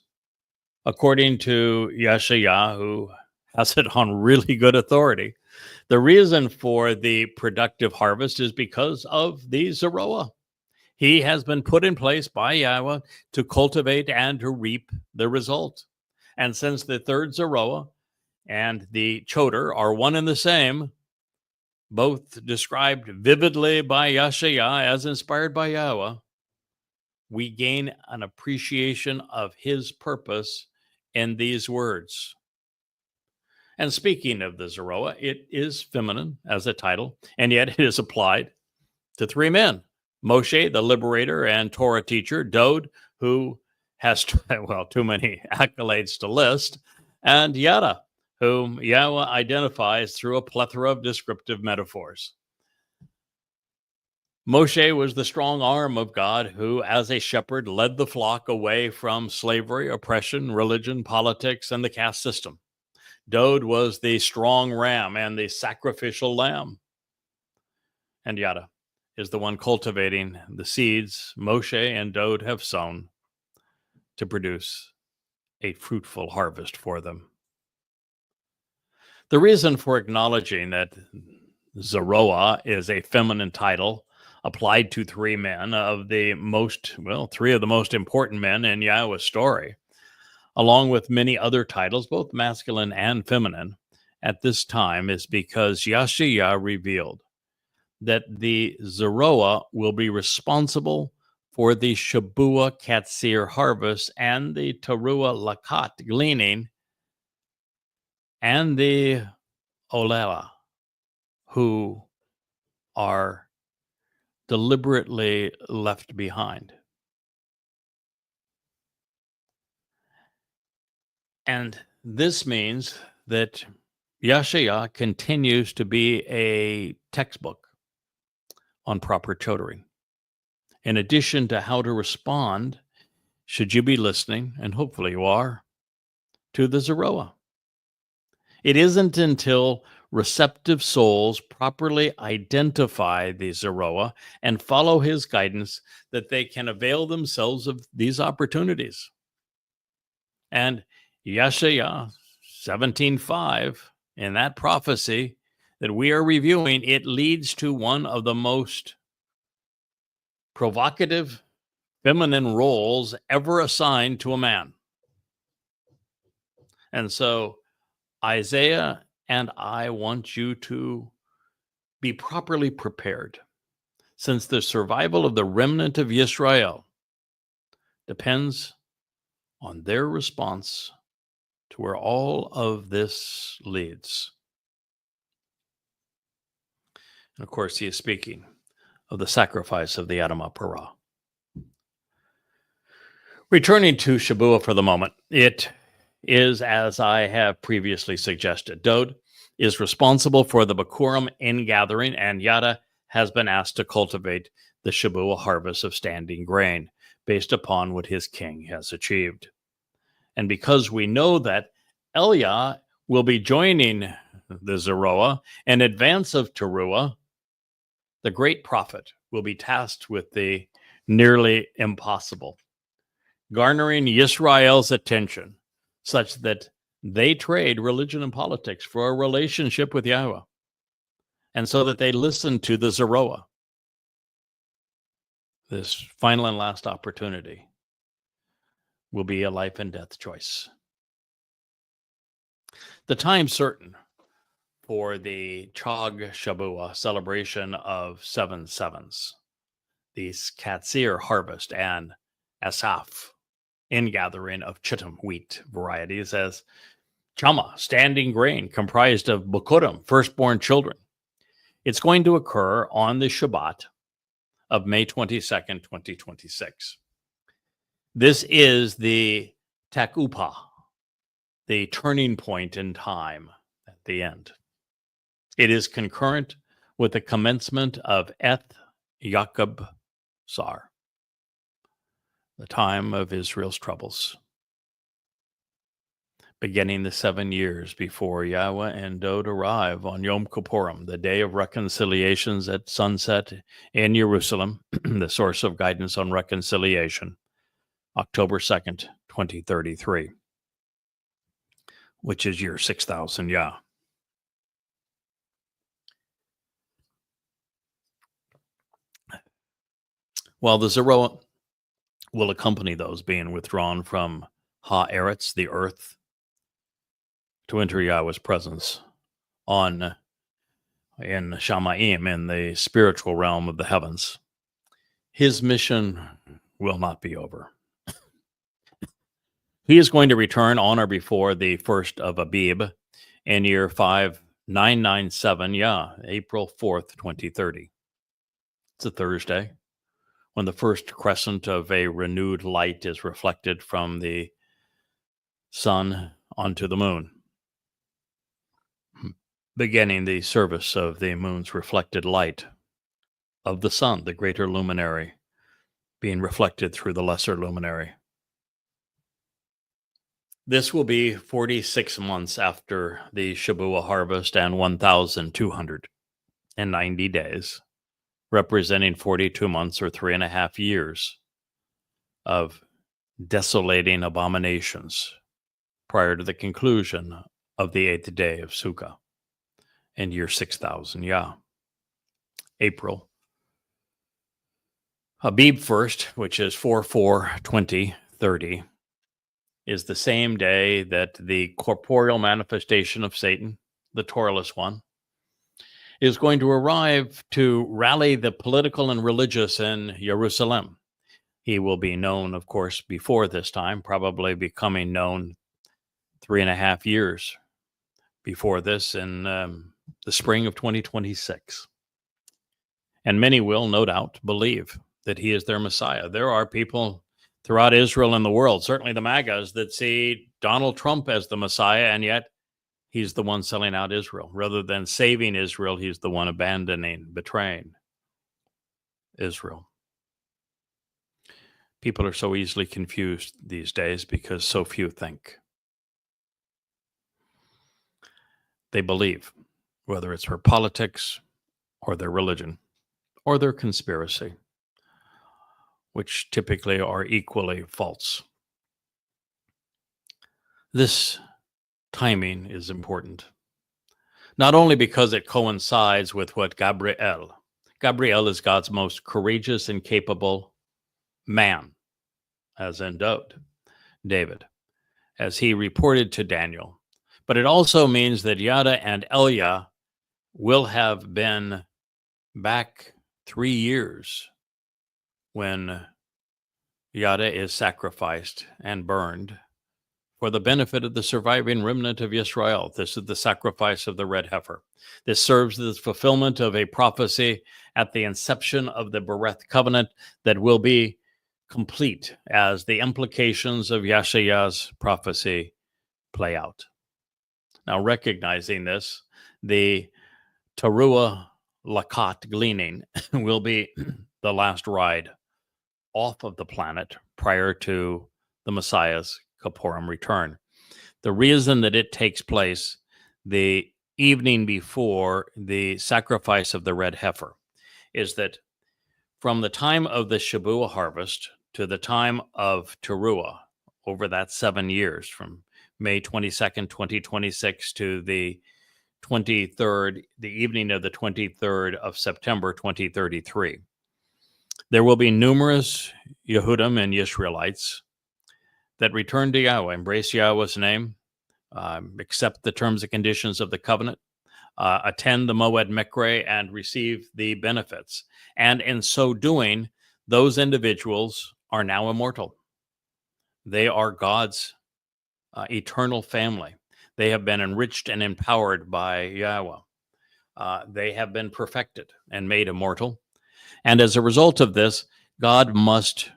According to Yeshayah, who has it on really good authority, the reason for the productive harvest is because of the Zeroah. He has been put in place by Yahweh to cultivate and to reap the result. And since the third Zeroah and the Choder are one and the same, both described vividly by Yeshayah as inspired by Yahweh, we gain an appreciation of his purpose in these words. And speaking of the Zeroah, it is feminine as a title, and yet it is applied to three men: Moshe, the liberator and Torah teacher; Dod, who has, too many accolades to list; and Yada, whom Yahweh identifies through a plethora of descriptive metaphors. Moshe was the strong arm of God who, as a shepherd, led the flock away from slavery, oppression, religion, politics, and the caste system. Dod was the strong ram and the sacrificial lamb. And Yada is the one cultivating the seeds Moshe and Dod have sown to produce a fruitful harvest for them. The reason for acknowledging that Zeroah is a feminine title applied to three men of the most, three of the most important men in Yahweh's story, along with many other titles, both masculine and feminine, at this time is because Yeshayah revealed that the Zeroah will be responsible for the Shabuah Katsir harvest and the Teruah Lakat gleaning and the Olela, who are deliberately left behind. And this means that Yeshayah continues to be a textbook on proper tutoring. In addition to how to respond, should you be listening, and hopefully you are, to the Zeroah. It isn't until receptive souls properly identify the Zeroah and follow his guidance that they can avail themselves of these opportunities. And Yeshayah 17:5, in that prophecy that we are reviewing, it leads to one of the most provocative feminine roles ever assigned to a man. And so Isaiah and I want you to be properly prepared, since the survival of the remnant of Israel depends on their response to where all of this leads. And of course, he is speaking of the sacrifice of the Adamah Parah. Returning to Shabuah for the moment, it is as I have previously suggested. Dod is responsible for the Bakurim ingathering, and Yada has been asked to cultivate the Shabuah harvest of standing grain based upon what his king has achieved. And because we know that Eliah will be joining the Zeroah in advance of Teruah, the great prophet will be tasked with the nearly impossible, garnering Yisrael's attention such that they trade religion and politics for a relationship with Yahweh, and so that they listen to the Zeroah. this final and last opportunity will be a life and death choice. The time certain for the Chag Shabua celebration of 7 sevens, the Katsir harvest and Asaph ingathering of Chittim wheat varieties as Chama, standing grain comprised of Bukurim, firstborn children. It's going to occur on the Shabat of May 22nd, 2026. This is the Takupah, the turning point in time at the end. It is concurrent with the commencement of Eth Yaakov Sar, the time of Israel's troubles, beginning the 7 years before Yahweh and Dod arrive on Yom Kippurim, the day of reconciliations at sunset in Jerusalem, the source of guidance on reconciliation, October 2nd, 2033, which is year 6000 Yah. While the Zerah will accompany those being withdrawn from Ha-Eretz, the earth, to enter Yahweh's presence in Shamaim, in the spiritual realm of the heavens, his mission will not be over. He is going to return on or before the 1st of Abib in year 5997, April 4th, 2030. It's a Thursday, when the first crescent of a renewed light is reflected from the sun onto the moon, beginning the service of the moon's reflected light of the sun, the greater luminary, being reflected through the lesser luminary. This will be 46 months after the Shabua harvest and 1,290 days, representing 42 months or 3.5 years of desolating abominations prior to the conclusion of the 8th day of Sukkah in year 6000 Yah. April. Habib 1st, which is 4/4/2030, is the same day that the corporeal manifestation of Satan, the Torahless one, is going to arrive to rally the political and religious in Jerusalem. He will be known, of course, before this time, probably becoming known 3.5 years before this in the spring of 2026. And many will, no doubt, believe that he is their Messiah. There are people throughout Israel and the world, certainly the MAGAs, that see Donald Trump as the Messiah, and yet he's the one selling out Israel. Rather than saving Israel, he's the one abandoning, betraying Israel. People are so easily confused these days because so few think. They believe, whether it's for politics or their religion or their conspiracy, which typically are equally false. This timing is important, not only because it coincides with what Gabriel is God's most courageous and capable man, as in David, as he reported to Daniel, but it also means that Yada and Elia will have been back 3 years when Yada is sacrificed and burned for the benefit of the surviving remnant of Yisrael. This is the sacrifice of the red heifer. This serves as the fulfillment of a prophecy at the inception of the Bereth covenant that will be complete as the implications of Yeshaya's prophecy play out. Now, recognizing this, the Teruah Lakat gleaning will be the last ride off of the planet prior to the Messiah's Kippurim return. The reason that it takes place the evening before the sacrifice of the red heifer is that from the time of the Shabua harvest to the time of Teruah, over that 7 years, from May 22nd, 2026 to the 23rd, the evening of the 23rd of September, 2033, There will be numerous Yehudim and Israelites that return to Yahweh, embrace Yahweh's name, accept the terms and conditions of the covenant, attend the Moed Mikre, and receive the benefits. And in so doing, those individuals are now immortal. They are God's eternal family. They have been enriched and empowered by Yahweh. They have been perfected and made immortal. And as a result of this, God must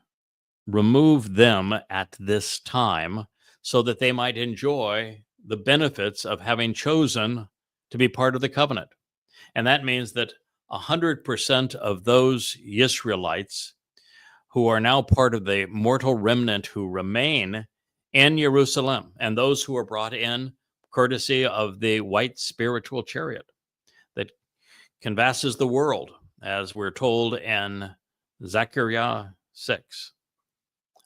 remove them at this time so that they might enjoy the benefits of having chosen to be part of the covenant. And that means that 100% of those Israelites who are now part of the mortal remnant who remain in Jerusalem, and those who are brought in courtesy of the white spiritual chariot that canvasses the world, as we're told in Zechariah 6,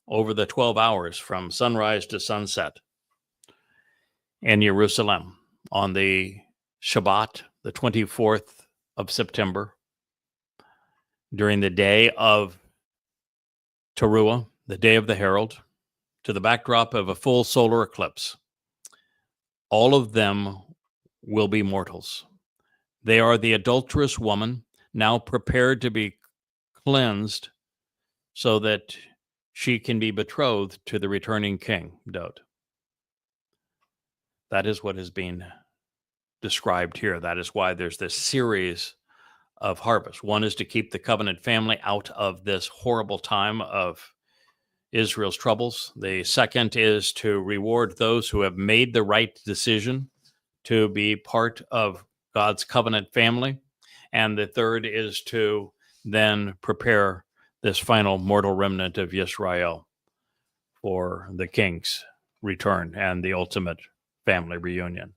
over the 12 hours from sunrise to sunset in Jerusalem on the Shabat, the 24th of September, during the day of Towrah, the day of the herald, to the backdrop of a full solar eclipse. All of them will be mortals. They are the adulterous woman, now prepared to be cleansed so that she can be betrothed to the returning king, Dod. That is what is being described here. That is why there's this series of harvests. One is to keep the covenant family out of this horrible time of Israel's troubles. The second is to reward those who have made the right decision to be part of God's covenant family. And the third is to then prepare this final mortal remnant of Israel for the king's return and the ultimate family reunion.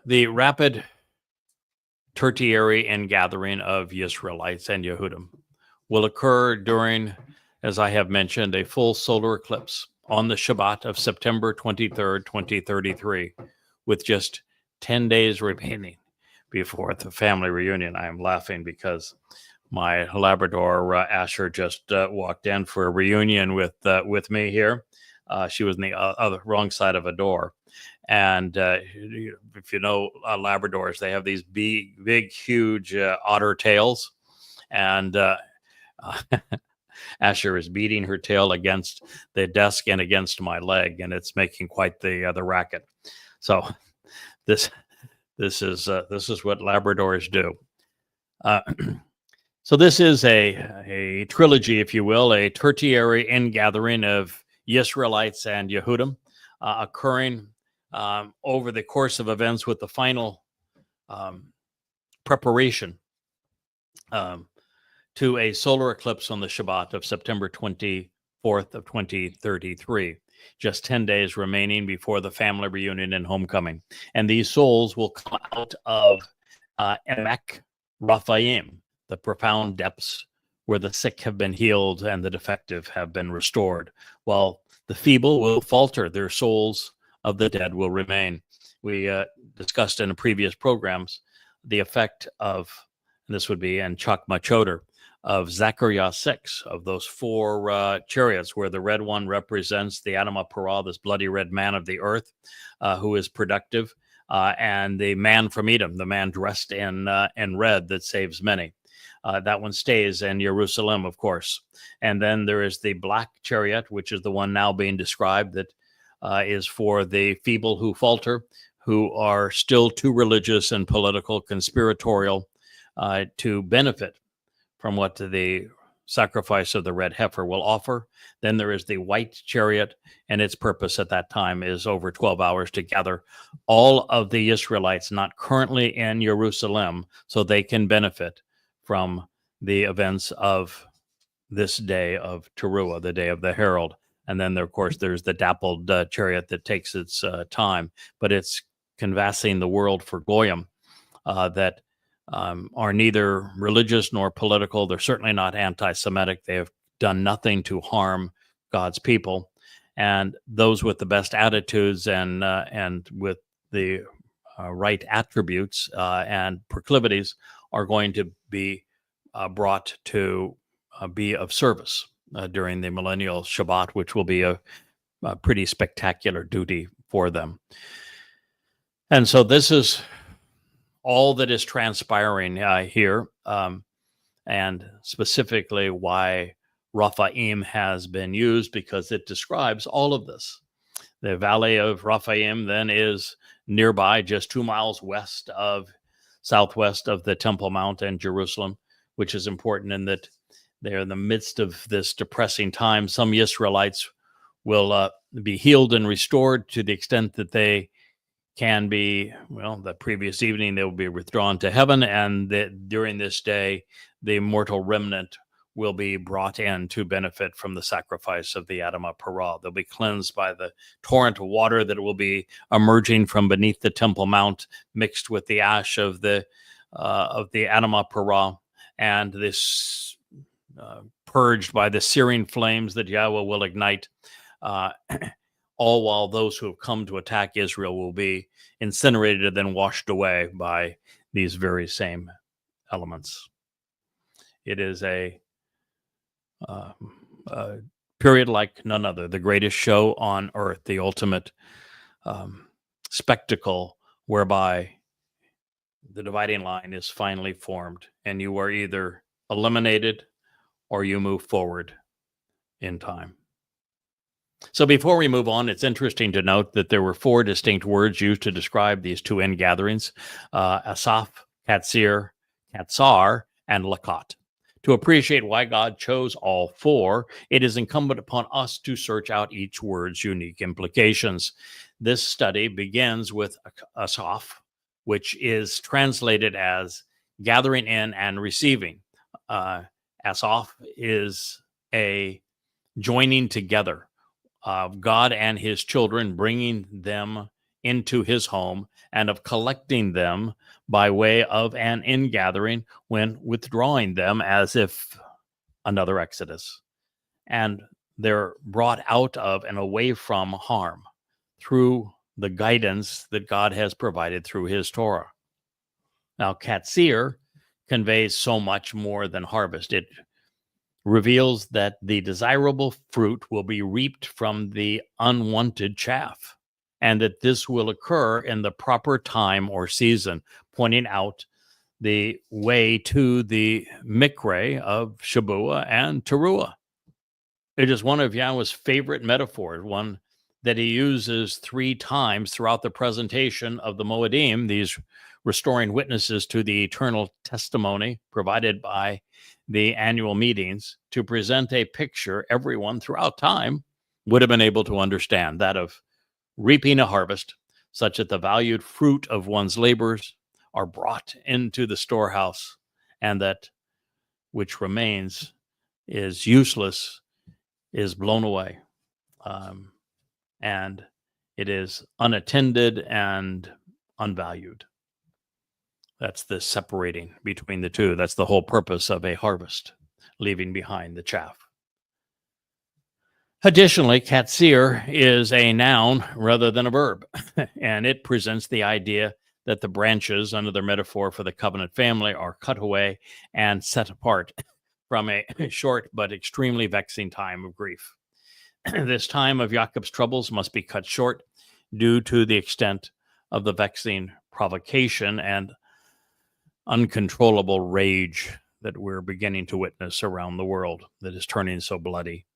The rapid tertiary ingathering of Israelites and Yehudim will occur during, as I have mentioned, a full solar eclipse on the Shabbat of September 23rd, 2033, with just 10 days remaining before the family reunion. I am laughing because my Labrador, Asher, just walked in for a reunion with me here. She was on the wrong side of a door. And if you know Labradors, they have these big, huge otter tails. And Asher is beating her tail against the desk and against my leg, and it's making quite the racket. So this is what Labradors do. So this is a trilogy, if you will, a tertiary ingathering of Israelites and Yehudim occurring over the course of events, with the final preparation to a solar eclipse on the Shabbat of September 24th of 2033. Just 10 days remaining before the family reunion and homecoming. And these souls will come out of Emek Raphaim, the profound depths where the sick have been healed and the defective have been restored, while the feeble will falter, their souls of the dead will remain. We discussed in the previous programs the effect of, and this would be in Chakma Chodar, of Zechariah 6, of those four chariots, where the red one represents the Adamah Parah, this bloody red man of the earth, who is productive, and the man from Edom, the man dressed in red that saves many. That one stays in Jerusalem, of course. And then there is the black chariot, which is the one now being described, that is for the feeble who falter, who are still too religious and political, conspiratorial to benefit from what the sacrifice of the red heifer will offer. Then there is the white chariot, and its purpose at that time is over 12 hours to gather all of the Israelites not currently in Jerusalem so they can benefit from the events of this day of Teruah, the day of the herald. And then, of course, there's the dappled chariot that takes its time, but it's canvassing the world for Goyim that are neither religious nor political. They're certainly not anti-Semitic. They have done nothing to harm God's people. And those with the best attitudes and with the right attributes and proclivities are going to be brought to be of service during the millennial Shabbat, which will be a pretty spectacular duty for them. And so this is all that is transpiring here, and specifically why Raphaim has been used, because it describes all of this. The valley of Raphaim then is nearby, just 2 miles southwest of the Temple Mount and Jerusalem, which is important in that they're in the midst of this depressing time. Some Israelites will be healed and restored to the extent that they can be. Well, the previous evening they will be withdrawn to heaven, and during this day, the mortal remnant will be brought in to benefit from the sacrifice of the Yada Yahowah. They'll be cleansed by the torrent of water that will be emerging from beneath the Temple Mount, mixed with the ash of the Yada Yahowah, and this purged by the searing flames that Yahweh will ignite. All while those who have come to attack Israel will be incinerated and then washed away by these very same elements. It is a period like none other, the greatest show on earth, the ultimate spectacle whereby the dividing line is finally formed, and you are either eliminated or you move forward in time. So before we move on, it's interesting to note that there were 4 distinct words used to describe these 2 end gatherings: Asaph, Katsir, Katsar, and Lakat. To appreciate why God chose all 4, it is incumbent upon us to search out each word's unique implications. This study begins with Asaph, which is translated as gathering in and receiving. Asaph is a joining together of God and his children, bringing them into his home, and of collecting them by way of an ingathering when withdrawing them, as if another Exodus. And they're brought out of and away from harm through the guidance that God has provided through his Torah. Now, Katsir conveys so much more than harvest. It reveals that the desirable fruit will be reaped from the unwanted chaff, and that this will occur in the proper time or season, pointing out the way to the mikre of Shabuah and Towrah. It is one of Yahweh's favorite metaphors, one that he uses 3 times throughout the presentation of the Moedim, these restoring witnesses to the eternal testimony provided by the annual meetings, to present a picture everyone throughout time would have been able to understand, that of reaping a harvest such that the valued fruit of one's labors are brought into the storehouse, and that which remains is useless is blown away, and it is unattended and unvalued. That's the separating between the two. That's the whole purpose of a harvest, leaving behind the chaff. Additionally, katsir is a noun rather than a verb, and it presents the idea that the branches, another metaphor for the covenant family, are cut away and set apart from a short but extremely vexing time of grief. This time of Jacob's troubles must be cut short due to the extent of the vexing provocation and uncontrollable rage that we're beginning to witness around the world that is turning so bloody.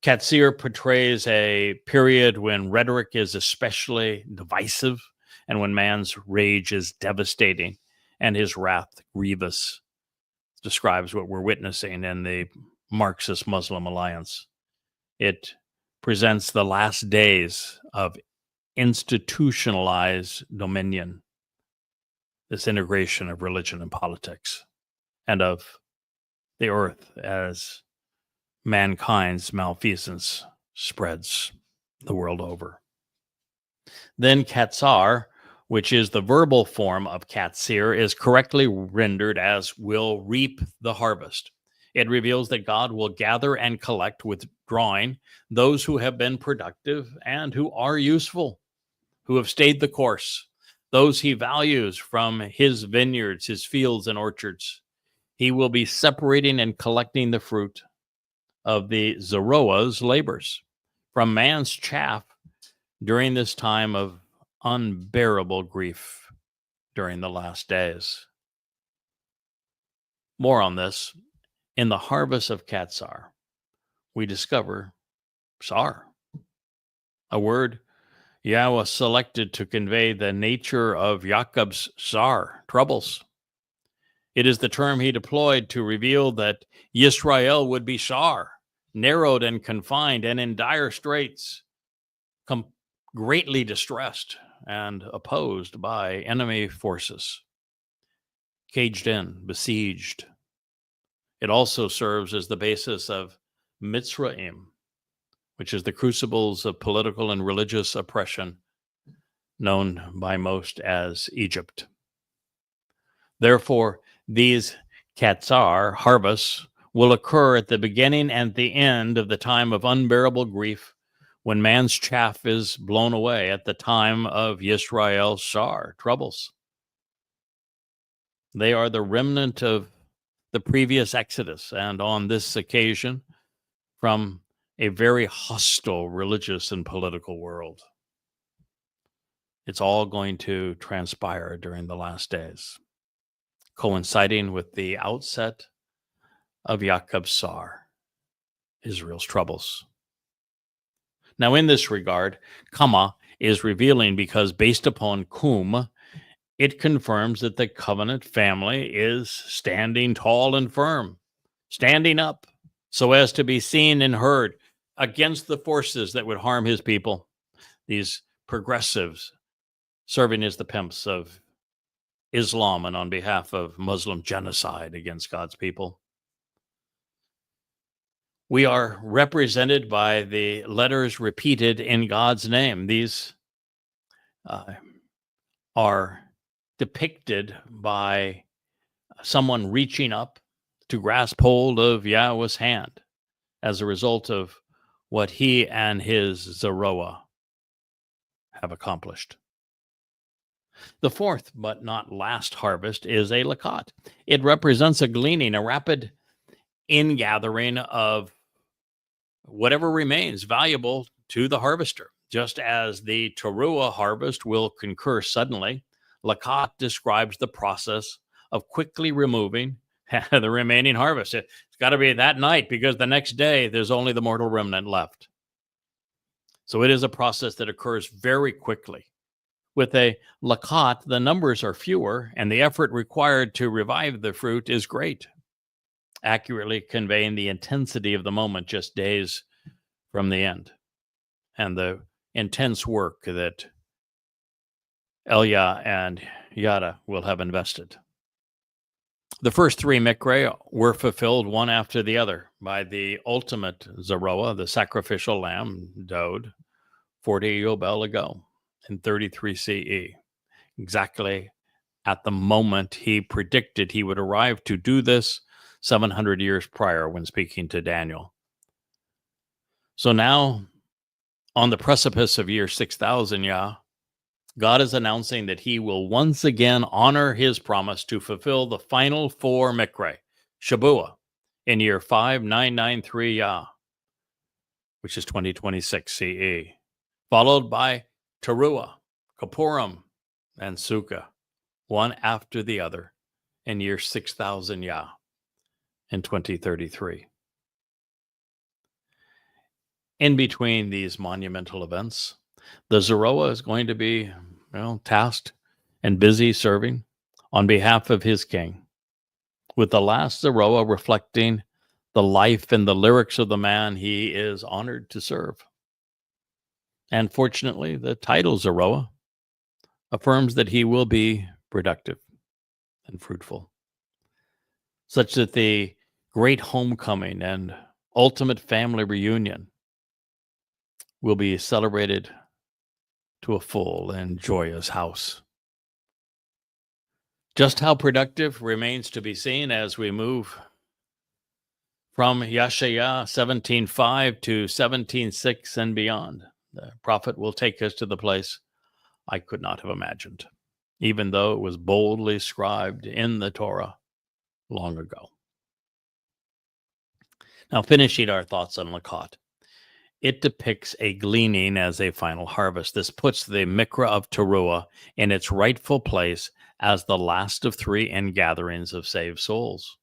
Katsir portrays a period when rhetoric is especially divisive, and when man's rage is devastating and his wrath grievous. It describes what we're witnessing in the Marxist-Muslim alliance. It presents the last days of institutionalized dominion, this integration of religion and politics, and of the earth as mankind's malfeasance spreads the world over. Then katsar, which is the verbal form of katsir, is correctly rendered as will reap the harvest. It reveals that God will gather and collect, withdrawing those who have been productive and who are useful, who have stayed the course, those he values from his vineyards, his fields and orchards. He will be separating and collecting the fruit of the Zeroah's labors from man's chaff during this time of unbearable grief during the last days. More on this. In the harvest of Katzar, we discover Sar, a word Yahweh selected to convey the nature of Jacob's Sar, troubles. It is the term he deployed to reveal that Yisrael would be Sar, narrowed and confined and in dire straits, greatly distressed and opposed by enemy forces, caged in, besieged. It also serves as the basis of Mitzrayim, which is the crucibles of political and religious oppression known by most as Egypt. Therefore, these Katzar harvests will occur at the beginning and the end of the time of unbearable grief, when man's chaff is blown away at the time of Yisrael's Sar, troubles. They are the remnant of the previous Exodus, and on this occasion, from a very hostile religious and political world. It's all going to transpire during the last days, coinciding with the outset of Jacob's Sar, Israel's troubles. Now, in this regard, Kama is revealing because based upon Kum, it confirms that the covenant family is standing tall and firm, standing up so as to be seen and heard against the forces that would harm his people, these progressives serving as the pimps of Islam and on behalf of Muslim genocide against God's people. We are represented by the letters repeated in God's name. These are depicted by someone reaching up to grasp hold of Yahweh's hand as a result of what he and his Zeroah have accomplished. The fourth, but not last harvest, is a Lakat. It represents a gleaning, a rapid ingathering of whatever remains valuable to the harvester. Just as the Towrah harvest will concur suddenly, Lakat describes the process of quickly removing the remaining harvest. It's got to be that night because the next day there's only the mortal remnant left. So it is a process that occurs very quickly. With a Lakat, the numbers are fewer and the effort required to revive the fruit is great, accurately conveying the intensity of the moment just days from the end and the intense work that Elia and Yada will have invested. The first three Mikre were fulfilled one after the other by the ultimate Zeroah, the sacrificial lamb, Dode, 40 Yobel ago in 33 CE, exactly at the moment he predicted he would arrive to do this 700 years prior when speaking to Daniel. So now, on the precipice of year 6000, God is announcing that he will once again honor his promise to fulfill the final four Mikre, Shabuah, in year 5993 which is 2026 CE, followed by Teruah, Kippurim, and Sukkah, one after the other, in year 6000 in 2033. In between these monumental events, the Zeroah is going to be, tasked and busy serving on behalf of his king, with the last Zeroah reflecting the life and the lyrics of the man he is honored to serve. And fortunately, the title Zeroah affirms that he will be productive and fruitful, such that the great homecoming and ultimate family reunion will be celebrated to a full and joyous house. Just how productive remains to be seen as we move from Yeshaya 17:5 to 17:6 and beyond. The prophet will take us to the place I could not have imagined. even though it was boldly scribed in the Torah long ago. Now, finishing our thoughts on Lakot. It depicts a gleaning as a final harvest. This puts the Mikra of Towrah in its rightful place as the last of three ingatherings of saved souls.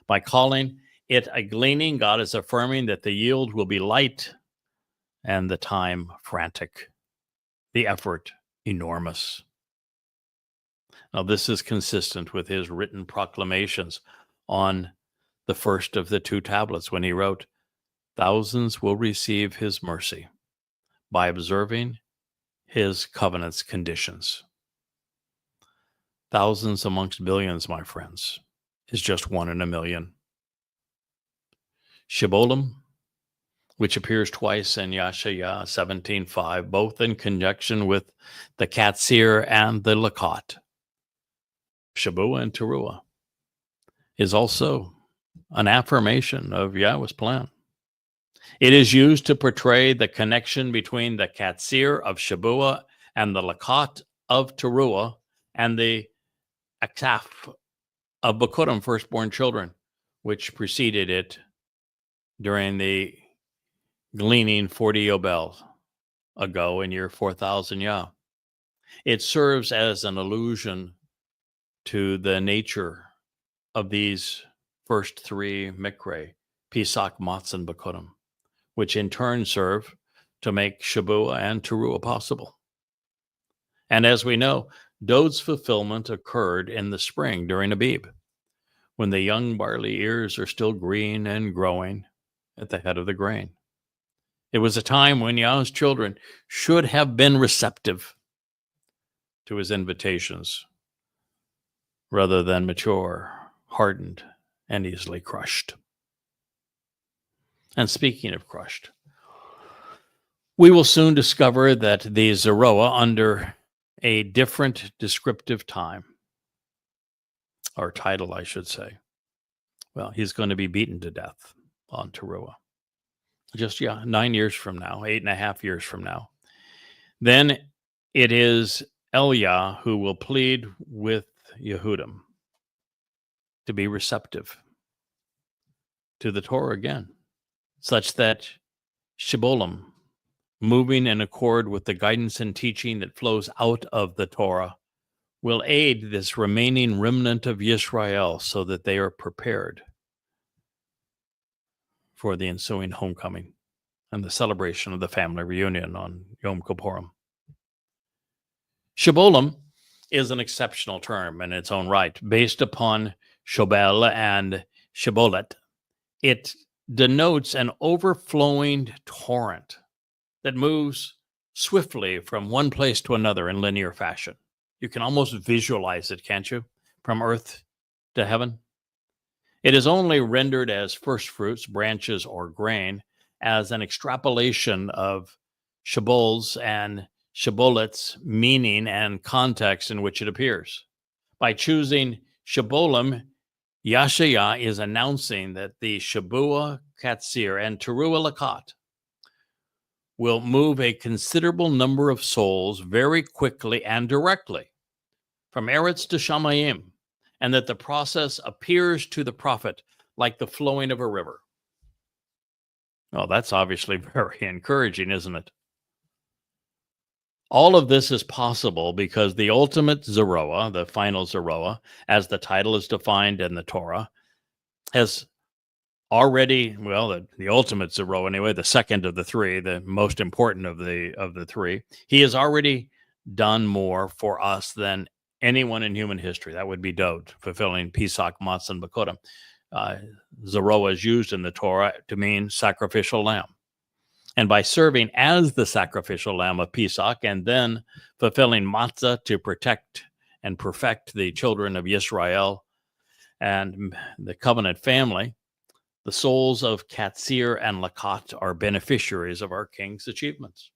By calling it a gleaning, God is affirming that the yield will be light and the time frantic, the effort enormous. Now, this is consistent with his written proclamations on the first of the two tablets when he wrote, "Thousands will receive his mercy by observing his covenant's conditions." Thousands amongst billions, my friends, is just 1 in a million. Shibolim, which appears twice in Yashaya 17:5, both in conjunction with the Katsir and the Lakot. Shabuah and Towrah is also an affirmation of Yahweh's plan. It is used to portray the connection between the Katsir of Shabuah and the Lakot of Towrah and the Aksaf of Bekurim, firstborn children, which preceded it during the gleaning 40 Yobel ago in year 4000 Yah. It serves as an allusion to the nature of these first three Mikre, Pesach, Matzah, and Bekurim, which in turn serve to make Shabuah and Towrah possible. And as we know, Dod's fulfillment occurred in the spring during Abib, when the young barley ears are still green and growing at the head of the grain. It was a time when Yah's children should have been receptive to his invitations rather than mature, hardened, and easily crushed. And speaking of crushed, we will soon discover that the Zeroah, under a different descriptive time, or title, I should say, well, he's going to be beaten to death on Towrah. Just, 9 years from now, 8.5 years from now. Then it is Eliah who will plead with Yehudim to be receptive to the Torah again, such that Shibolim, moving in accord with the guidance and teaching that flows out of the Torah, will aid this remaining remnant of Yisrael so that they are prepared for the ensuing homecoming and the celebration of the family reunion on Yom Kippurim. Shibolim is an exceptional term in its own right, based upon Shobel and Shibolet. It denotes an overflowing torrent that moves swiftly from one place to another in linear fashion. You can almost visualize it, can't you? From earth to heaven. It is only rendered as first fruits, branches, or grain as an extrapolation of Shabol's and Shibolet's meaning and context in which it appears. By choosing Shibolim, Yashaya is announcing that the Shabuah, Katsir, and Towrah Lakot will move a considerable number of souls very quickly and directly from Eretz to Shamayim, and that the process appears to the prophet like the flowing of a river. Well, that's obviously very encouraging, isn't it? All of this is possible because the ultimate Zeroah, the final Zeroah, as the title is defined in the Torah, has already, well, the ultimate Zeroah anyway, the second of the three, the most important of the three, he has already done more for us than anyone in human history. That would be Dod, fulfilling Pesach, Matzah, and Bekurim. Zeroah is used in the Torah to mean sacrificial lamb. And by serving as the sacrificial lamb of Pesach and then fulfilling Matzah to protect and perfect the children of Yisrael and the covenant family, the souls of Katsir and Lakot are beneficiaries of our King's achievements.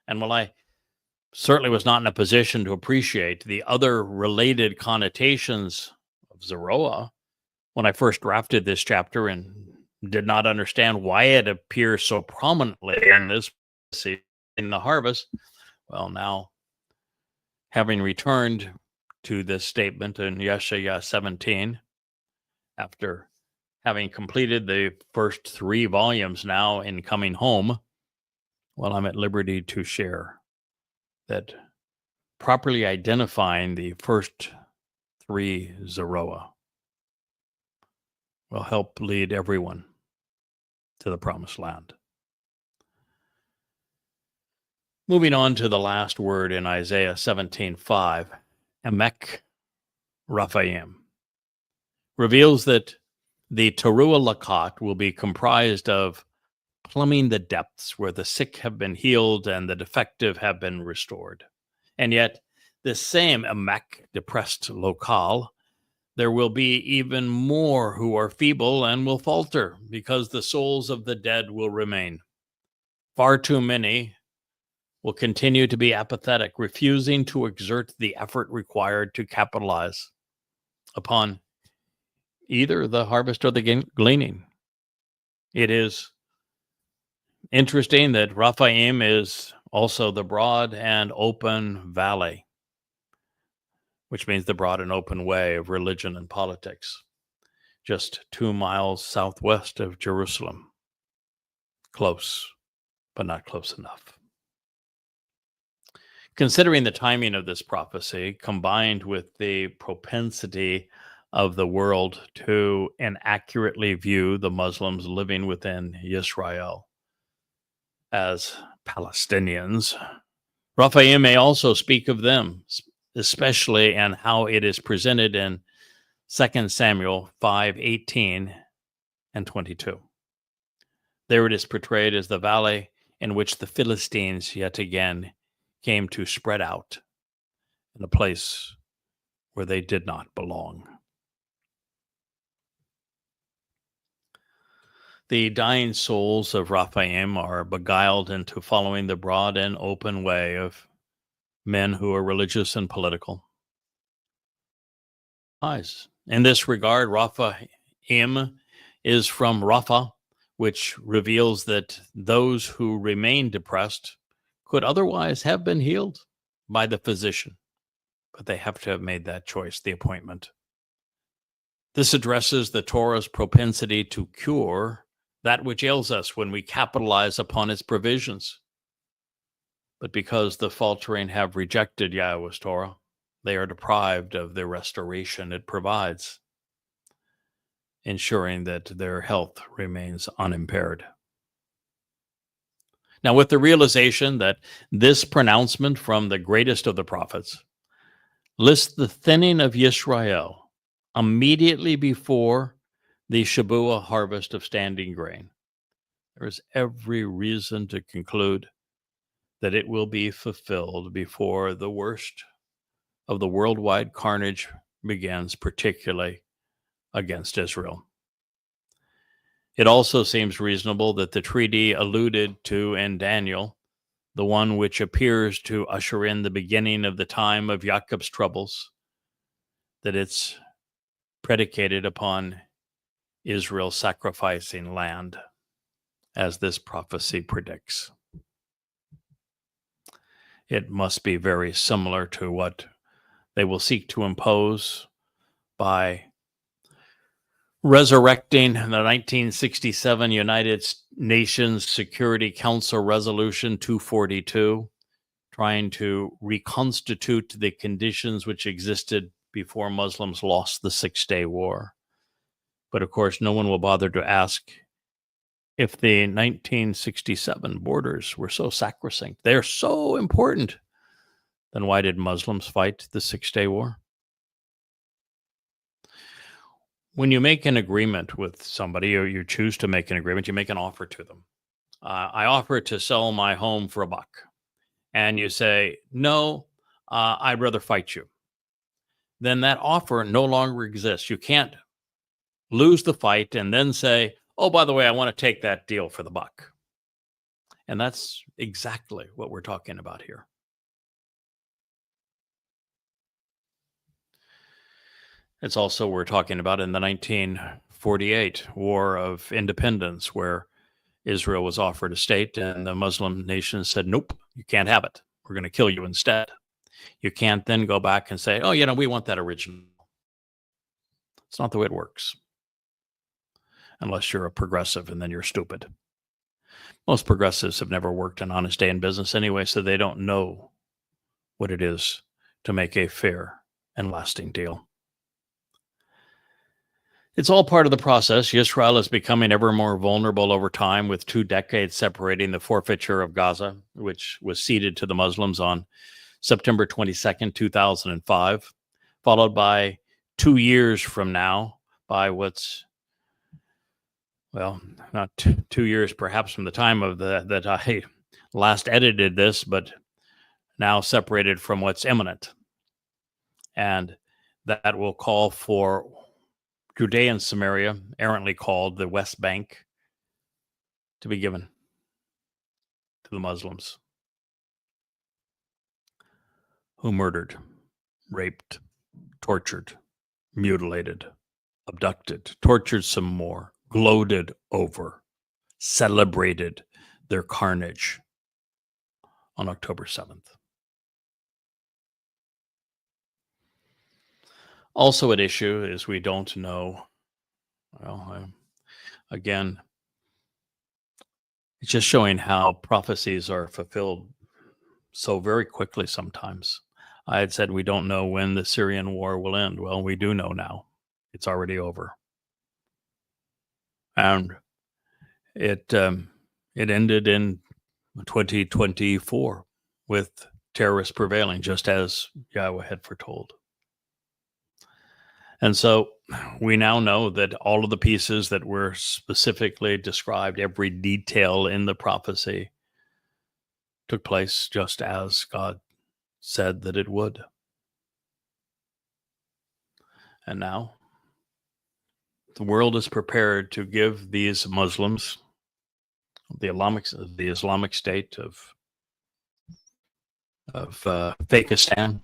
And while I certainly was not in a position to appreciate the other related connotations of Zeroah when I first drafted this chapter and did not understand why it appears so prominently in this in the harvest, well, now having returned to this statement in Yeshaya 17, after having completed the first 3 volumes now in coming home, well, I'm at liberty to share that properly identifying the first 3 Zeroah will help lead everyone to the promised land. Moving on to the last word in Isaiah 17:5, Emek Raphaim, reveals that the Towrah Lakat will be comprised of plumbing the depths where the sick have been healed and the defective have been restored. And yet, this same Emek, depressed locale, there will be even more who are feeble and will falter because the souls of the dead will remain. Far too many will continue to be apathetic, refusing to exert the effort required to capitalize upon either the harvest or the gleaning. It is interesting that Raphaim is also the broad and open valley, which means the broad and open way of religion and politics, just 2 miles southwest of Jerusalem. Close, but not close enough. Considering the timing of this prophecy, combined with the propensity of the world to inaccurately view the Muslims living within Israel as Palestinians, Raphaim may also speak of them, especially in how it is presented in 2 Samuel 5:18 and 22. There it is portrayed as the valley in which the Philistines yet again came to spread out in a place where they did not belong. The dying souls of Raphaim are beguiled into following the broad and open way of men who are religious and political. In this regard, Raphaim is from Rapha, which reveals that those who remain depressed could otherwise have been healed by the physician, but they have to have made that choice, the appointment. This addresses the Torah's propensity to cure that which ails us when we capitalize upon its provisions. But because the faltering have rejected Yahweh's Torah, they are deprived of the restoration it provides, ensuring that their health remains unimpaired. Now, with the realization that this pronouncement from the greatest of the prophets lists the thinning of Yisrael immediately before the Shabuah harvest of standing grain, there is every reason to conclude that it will be fulfilled before the worst of the worldwide carnage begins, particularly against Israel. It also seems reasonable that the treaty alluded to in Daniel, the one which appears to usher in the beginning of the time of Jacob's troubles, that it's predicated upon Israel sacrificing land, as this prophecy predicts. It must be very similar to what they will seek to impose by resurrecting the 1967 United Nations Security Council Resolution 242, trying to reconstitute the conditions which existed before Muslims lost the Six-Day War. But of course, no one will bother to ask if the 1967 borders were so sacrosanct, they're so important, then why did Muslims fight the Six-Day War? When you make an agreement with somebody, or you choose to make an agreement, you make an offer to them. I offer to sell my home for $1. And you say, no, I'd rather fight you. Then that offer no longer exists. You can't lose the fight and then say, oh, by the way, I want to take that deal for $1. And that's exactly what we're talking about here. It's also we're talking about in the 1948 War of Independence, where Israel was offered a state and the Muslim nations said, nope, you can't have it. We're going to kill you instead. You can't then go back and say, oh, we want that original. It's not the way it works. Unless you're a progressive and then you're stupid. Most progressives have never worked an honest day in business anyway, so they don't know what it is to make a fair and lasting deal. It's all part of the process. Israel is becoming ever more vulnerable over time, with 2 decades separating the forfeiture of Gaza, which was ceded to the Muslims on September 22nd, 2005, followed by 2 years from now by not 2 years perhaps from the time of that I last edited this, but now separated from what's imminent. And that will call for Judea and Samaria, errantly called the West Bank, to be given to the Muslims who murdered, raped, tortured, mutilated, abducted, tortured some more, gloated over, celebrated their carnage on October 7th. Also at issue is we don't know. Again, it's just showing how prophecies are fulfilled so very quickly sometimes. I had said we don't know when the Syrian war will end. Well, we do know now. It's already over. And it ended in 2024 with terrorists prevailing, just as Yahweh had foretold. And so we now know that all of the pieces that were specifically described, every detail in the prophecy, took place just as God said that it would. And now the world is prepared to give these Muslims, the Islamic State of Pakistan,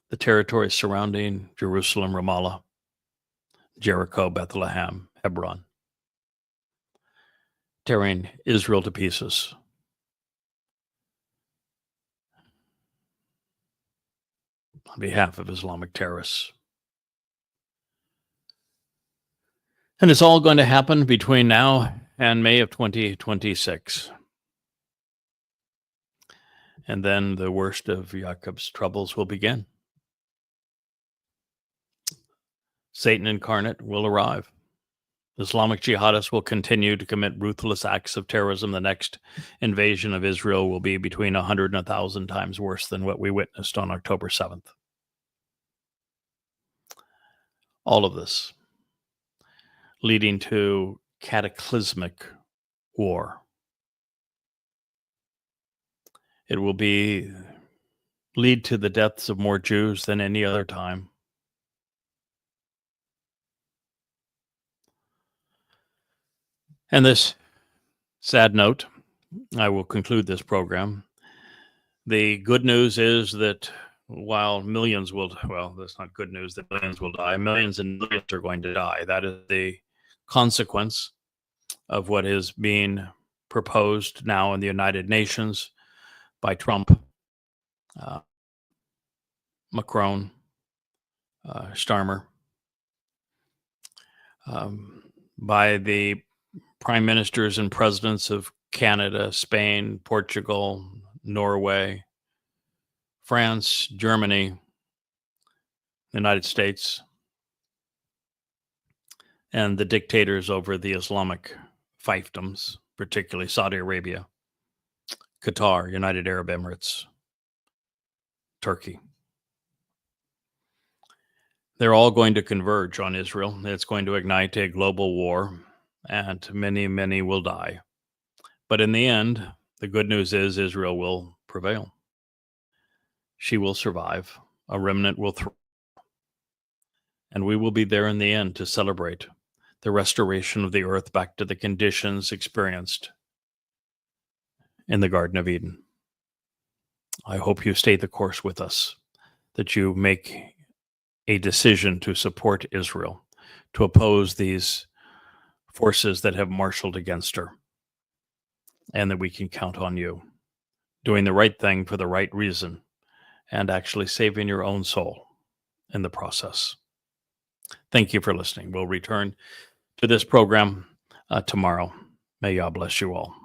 the territories surrounding Jerusalem, Ramallah, Jericho, Bethlehem, Hebron, tearing Israel to pieces. On behalf of Islamic terrorists. And it's all going to happen between now and May of 2026. And then the worst of Jacob's troubles will begin. Satan incarnate will arrive. Islamic jihadists will continue to commit ruthless acts of terrorism. The next invasion of Israel will be between 100 and 1,000 times worse than what we witnessed on October 7th. All of this leading to cataclysmic war. It will lead to the deaths of more Jews than any other time. And this sad note, I will conclude this program. The good news is that while millions that's not good news that millions will die. Millions and millions are going to die. That is the consequence of what is being proposed now in the United Nations by Trump, Macron, Starmer, by the prime ministers and presidents of Canada, Spain, Portugal, Norway, France, Germany, the United States, and the dictators over the Islamic fiefdoms, particularly Saudi Arabia, Qatar, United Arab Emirates, Turkey. They're all going to converge on Israel. It's going to ignite a global war, and many, many will die. But in the end, the good news is Israel will prevail. She will survive. A remnant will thrive. And we will be there in the end to celebrate the restoration of the earth back to the conditions experienced in the Garden of Eden. I hope you stay the course with us, that you make a decision to support Israel, to oppose these forces that have marshaled against her, and that we can count on you doing the right thing for the right reason, and actually saving your own soul in the process. Thank you for listening. We'll return to this program tomorrow. May Yah bless you all.